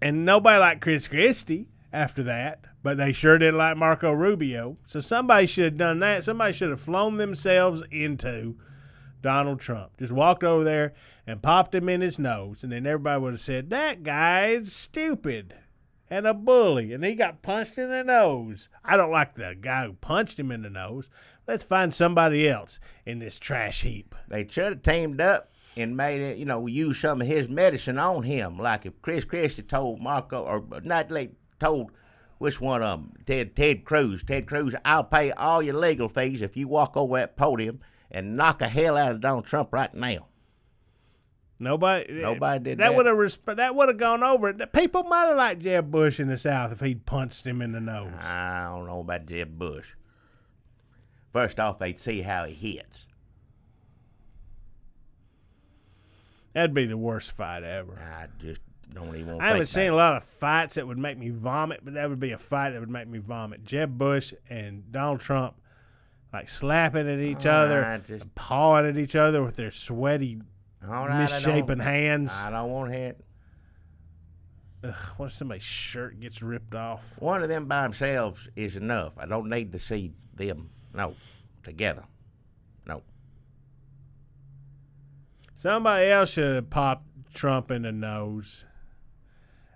And nobody liked Chris Christie after that, but they sure didn't like Marco Rubio. So somebody should have done that. Somebody should have flown themselves into Donald Trump. Just walked over there and popped him in his nose, and then everybody would have said, that guy's stupid and a bully, and he got punched in the nose. I don't like the guy who punched him in the nose. Let's find somebody else in this trash heap. They should have teamed up and made it, use some of his medicine on him. Like if Chris Christie told Marco, or not like told which one of them, Ted Cruz, I'll pay all your legal fees if you walk over that podium and knock the hell out of Donald Trump right now. Nobody did that. That would have gone over. People might have liked Jeb Bush in the South if he'd punched him in the nose. I don't know about Jeb Bush. First off, they'd see how he hits. That'd be the worst fight ever. I just don't even want to I haven't seen a lot of fights that would make me vomit, but that would be a fight that would make me vomit. Jeb Bush and Donald Trump like slapping at each All other, right, just- pawing at each other with their sweaty, All right, misshapen hands. I don't want to hit. Ugh, what if somebody's shirt gets ripped off? One of them by themselves is enough. I don't need to see them, no, together. No. Somebody else should have popped Trump in the nose.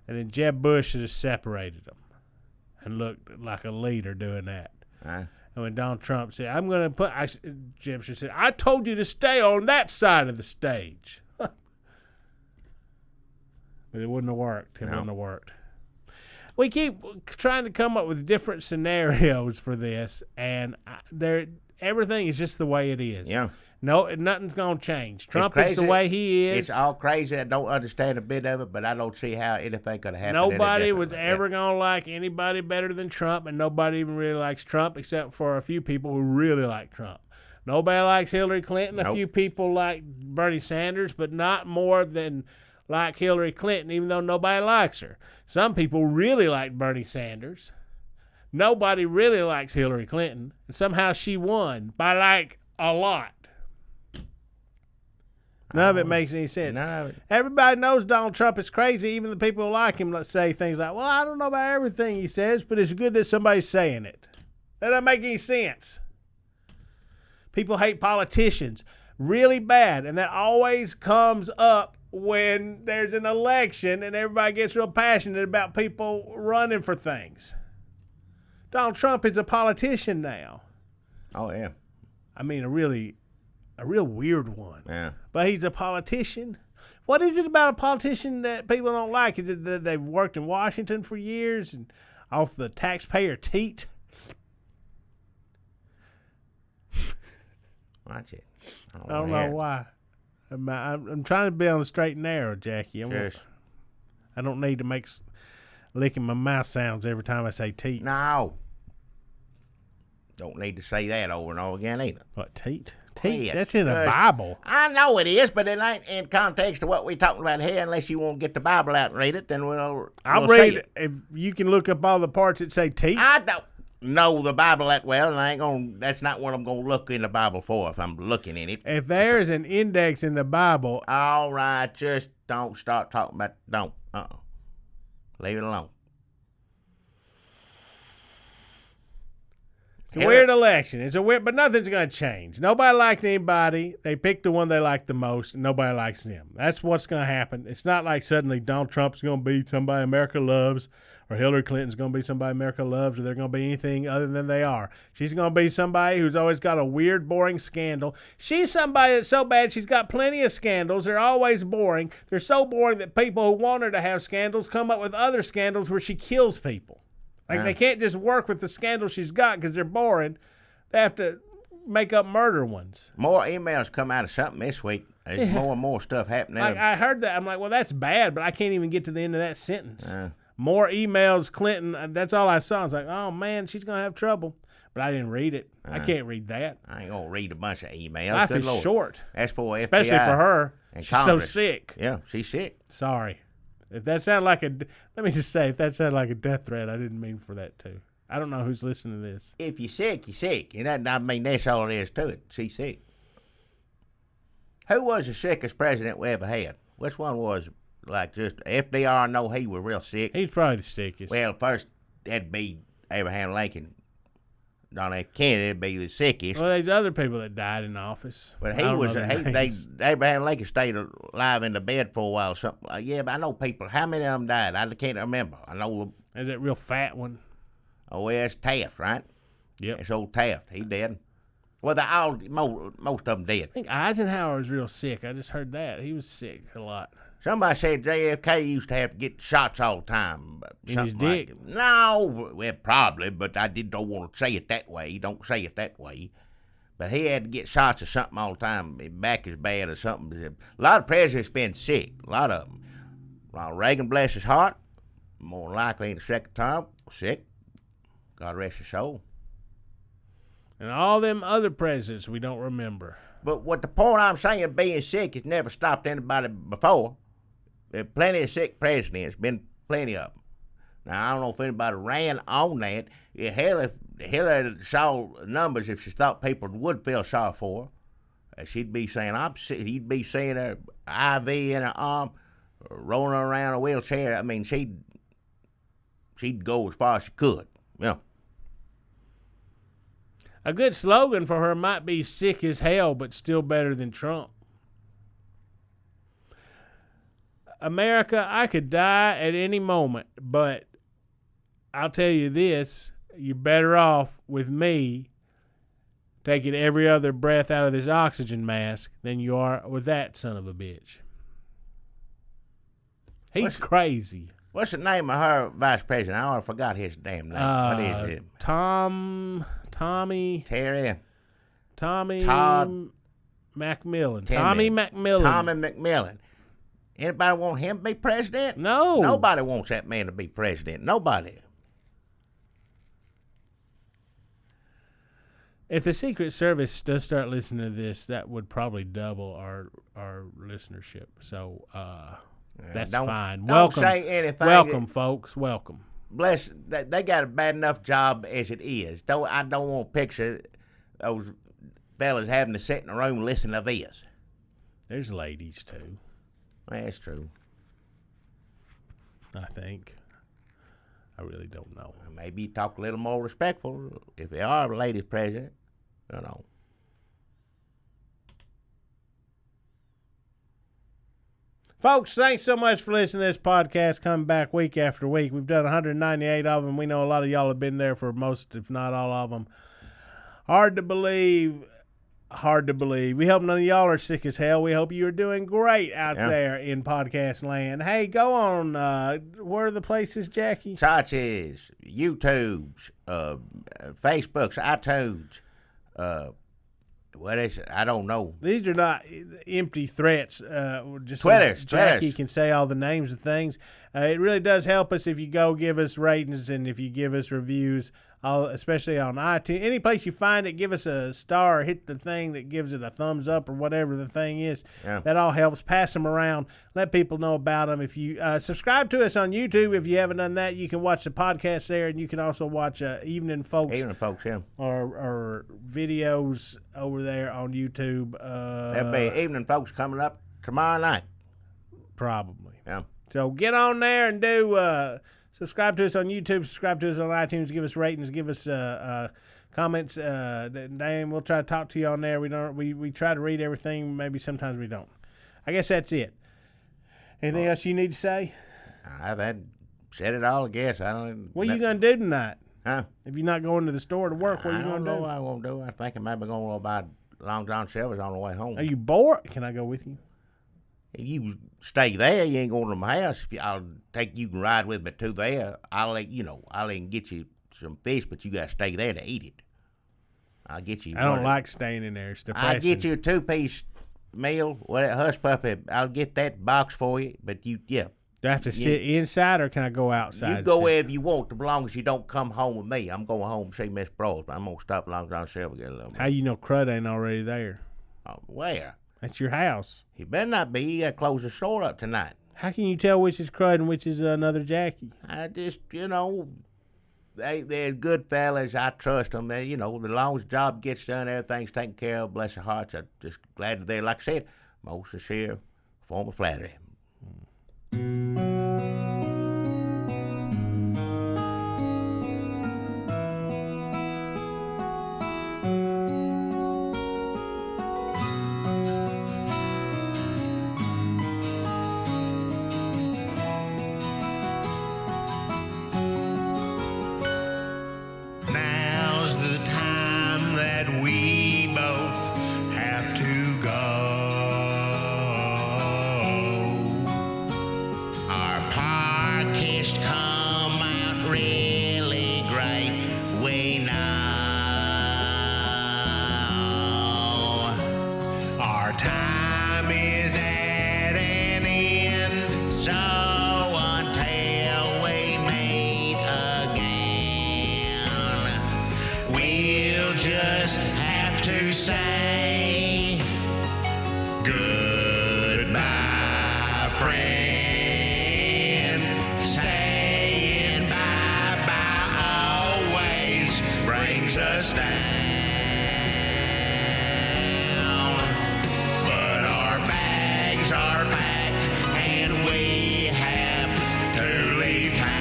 And then Jeb Bush should have separated them and looked like a leader doing that. And when Donald Trump said, I'm going to put, Jeb should have said, I told you to stay on that side of the stage. But it wouldn't have worked. It wouldn't have worked. We keep trying to come up with different scenarios for this, and everything is just the way it is. Yeah. No, nothing's going to change. Trump is the way he is. It's all crazy. I don't understand a bit of it, but I don't see how anything could have happened. Nobody was ever going to like anybody better than Trump, and nobody even really likes Trump except for a few people who really like Trump. Nobody likes Hillary Clinton. A few people like Bernie Sanders, but not more than like Hillary Clinton, even though nobody likes her. Some people really like Bernie Sanders. Nobody really likes Hillary Clinton, and somehow she won by like a lot. None of it makes any sense. None of it. Everybody knows Donald Trump is crazy. Even the people who like him say things like, well, I don't know about everything he says, but it's good that somebody's saying it. That doesn't make any sense. People hate politicians really bad, and that always comes up when there's an election and everybody gets real passionate about people running for things. Donald Trump is a politician now. Oh, yeah. I mean, a real weird one. Yeah. But he's a politician. What is it about a politician that people don't like? Is it that they've worked in Washington for years and off the taxpayer teat? Watch it. I don't know why. I'm trying to be on the straight and narrow, Jackie. I don't need to make licking my mouth sounds every time I say teat. No. Don't need to say that over and over again either. What, teat? Teat? That's in the Bible. I know it is, but it ain't in context of what we're talking about here. Unless you want to get the Bible out and read it, then we'll read it. If you can look up all the parts that say teat. I don't know the Bible that well, and I ain't gonna. That's not what I'm gonna look in the Bible for if I'm looking in it. If there is an index in the Bible, all right, just don't start talking about. Don't. Leave it alone. It's a weird election. It's a weird, but nothing's going to change. Nobody liked anybody. They picked the one they liked the most, and nobody likes them. That's what's going to happen. It's not like suddenly Donald Trump's going to be somebody America loves, or Hillary Clinton's going to be somebody America loves, or they're going to be anything other than they are. She's going to be somebody who's always got a weird, boring scandal. She's somebody that's so bad she's got plenty of scandals. They're always boring. They're so boring that people who want her to have scandals come up with other scandals where she kills people. Like, they can't just work with the scandals she's got because they're boring. They have to make up murder ones. More emails come out of something this week. There's more and more stuff happening. Like, I heard that. I'm like, well, that's bad, but I can't even get to the end of that sentence. More emails, Clinton. That's all I saw. I was like, oh, man, she's going to have trouble. But I didn't read it. I can't read that. I ain't going to read a bunch of emails. Life is short. That's for FBI. Especially for her. And she's Congress. so sick. Yeah, she's sick. Sorry. If that sounded like let me just say, if that sounded like a death threat, I didn't mean for that too. I don't know who's listening to this. If you're sick, you're sick. And I mean, that's all it is to it. She's sick. Who was the sickest president we ever had? Which one was, like, just FDR? No, he was real sick. He's probably the sickest. Well, first, that'd be Abraham Lincoln. John F. Kennedy would be the sickest. Well, there's other people that died in office. But Abraham Lincoln stayed alive in the bed for a while. Something like, yeah, but I know people. How many of them died? I can't remember. I know. Is that real fat one? Oh, yeah, it's Taft, right? Yep. It's old Taft. He dead. Well, most of them dead. I think Eisenhower was real sick. I just heard that. He was sick a lot. Somebody said JFK used to have to get shots all the time. In his dick? Like no, well, probably, but I don't want to say it that way. Don't say it that way. But he had to get shots of something all the time. His back is bad or something. A lot of presidents been sick. A lot of them. Ronald Reagan, bless his heart, more likely in the second term, sick. God rest his soul. And all them other presidents we don't remember. But what the point I'm saying, being sick has never stopped anybody before. There are plenty of sick presidents, been plenty of them. Now, I don't know if anybody ran on that. Hell, if Hillary saw numbers, if she thought people would feel sorry for her, she'd be saying, I'm sick. He'd be seeing her IV in her arm, rolling around a wheelchair. I mean, she'd go as far as she could. Yeah. A good slogan for her might be sick as hell, but still better than Trump. America, I could die at any moment, but I'll tell you this, you're better off with me taking every other breath out of this oxygen mask than you are with that son of a bitch. He's crazy. What's the name of her vice president? I already forgot his damn name. What is it? Tommy. Terry. Tommy. Todd. McMillan. Tommy McMillan. McMillan. Anybody want him to be president? No. Nobody wants that man to be president. Nobody. If the Secret Service does start listening to this, that would probably double our listenership. So that's fine. Welcome. Don't say anything. Welcome, folks. Welcome. Bless. They got a bad enough job as it is. I don't want to picture those fellas having to sit in a room and listen to this. There's ladies, too. That's true. I think. I really don't know. Maybe talk a little more respectful if they are a ladies president. You know. Folks, thanks so much for listening to this podcast, coming back week after week. We've done 198 of them. We know a lot of y'all have been there for most, if not all of them. Hard to believe. We hope none of y'all are sick as hell. We hope you are doing great out there in podcast land. Hey, go on. Where are the places, Jackie? Such as YouTube's, Facebook's, iTunes. What is it? I don't know. These are not empty threats. Just Twitter. So Jackie can say all the names of things. It really does help us if you go give us ratings and if you give us reviews, especially on iTunes. Any place you find it, give us a star or hit the thing that gives it a thumbs up or whatever the thing is. Yeah. That all helps. Pass them around. Let people know about them. If you subscribe to us on YouTube, if you haven't done that, you can watch the podcast there, and you can also watch Evening Folks. Evening Folks, yeah. Or videos over there on YouTube. There'll be Evening Folks coming up tomorrow night. Probably. Yeah. So get on there and do subscribe to us on YouTube, subscribe to us on iTunes, give us ratings, give us comments. Dan, we'll try to talk to you on there. We try to read everything. Maybe sometimes we don't. I guess that's it. Anything else you need to say? I've said it all, I guess. What are you going to do tonight? Huh? If you're not going to the store to work, what are you going to do? I don't know what I won't do. I think I might be going to buy Long John Silver's on the way home. Are you bored? Can I go with you? You stay there. You ain't going to my house. I'll take you and ride with me to there. I'll even get you some fish, but you got to stay there to eat it. I'll get you. I don't like staying in there. It's depressing. I'll get you a 2-piece meal. Hush puppy. I'll get that box for you. But Do I have to sit inside or can I go outside? You go wherever you want, as long as you don't come home with me. I'm going home to see Miss Bros, but I'm going to stop Long John Silver. Get a little. How you know Crud ain't already there? Where? That's your house. He better not be. He got to close the store up tonight. How can you tell which is Crud and which is another Jackie? I just, they're good fellas. I trust them. They, the long as the job gets done, everything's taken care of. Bless their hearts. I'm just glad that they're, like I said, most sincere form of flattery. Goodbye, friend. Saying bye. us down. But our bags are packed and we have to leave town.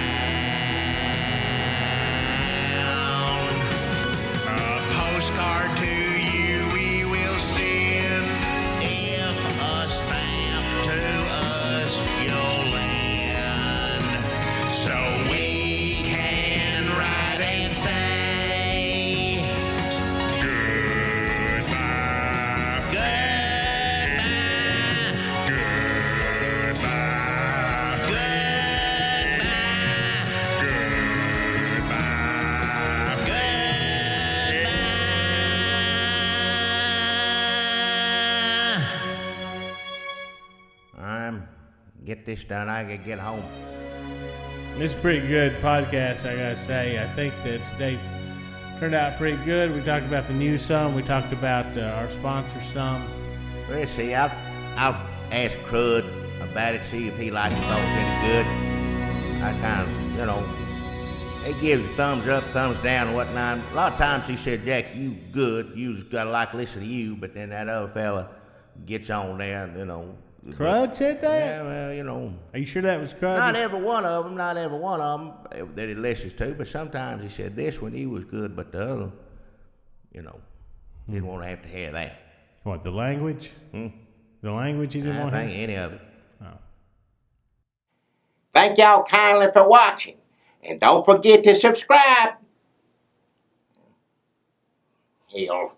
A postcard to you we will send if a stamp to us you'll lend. So we can write and say goodbye, goodbye, goodbye, goodbye, goodbye. Get this done. I can get home. It's a pretty good podcast, I gotta say. I think that today turned out pretty good. We talked about the news some. We talked about our sponsor some. Let's see. I'll ask Crud about it. See if he likes it. Thought it was any good. I kind of, he gives thumbs up, thumbs down, and whatnot. A lot of times he said, "Jack, you good. You just gotta like listen to you." But then that other fella gets on there, Crud said that? Yeah, well, Are you sure that was Crud? not every one of them that he listens to, but sometimes he said this one he was good, but the other, didn't want to have to hear that. What, the language? The language he didn't I want to think hear? any of it. Oh. Thank y'all kindly for watching. And don't forget to subscribe. Hell.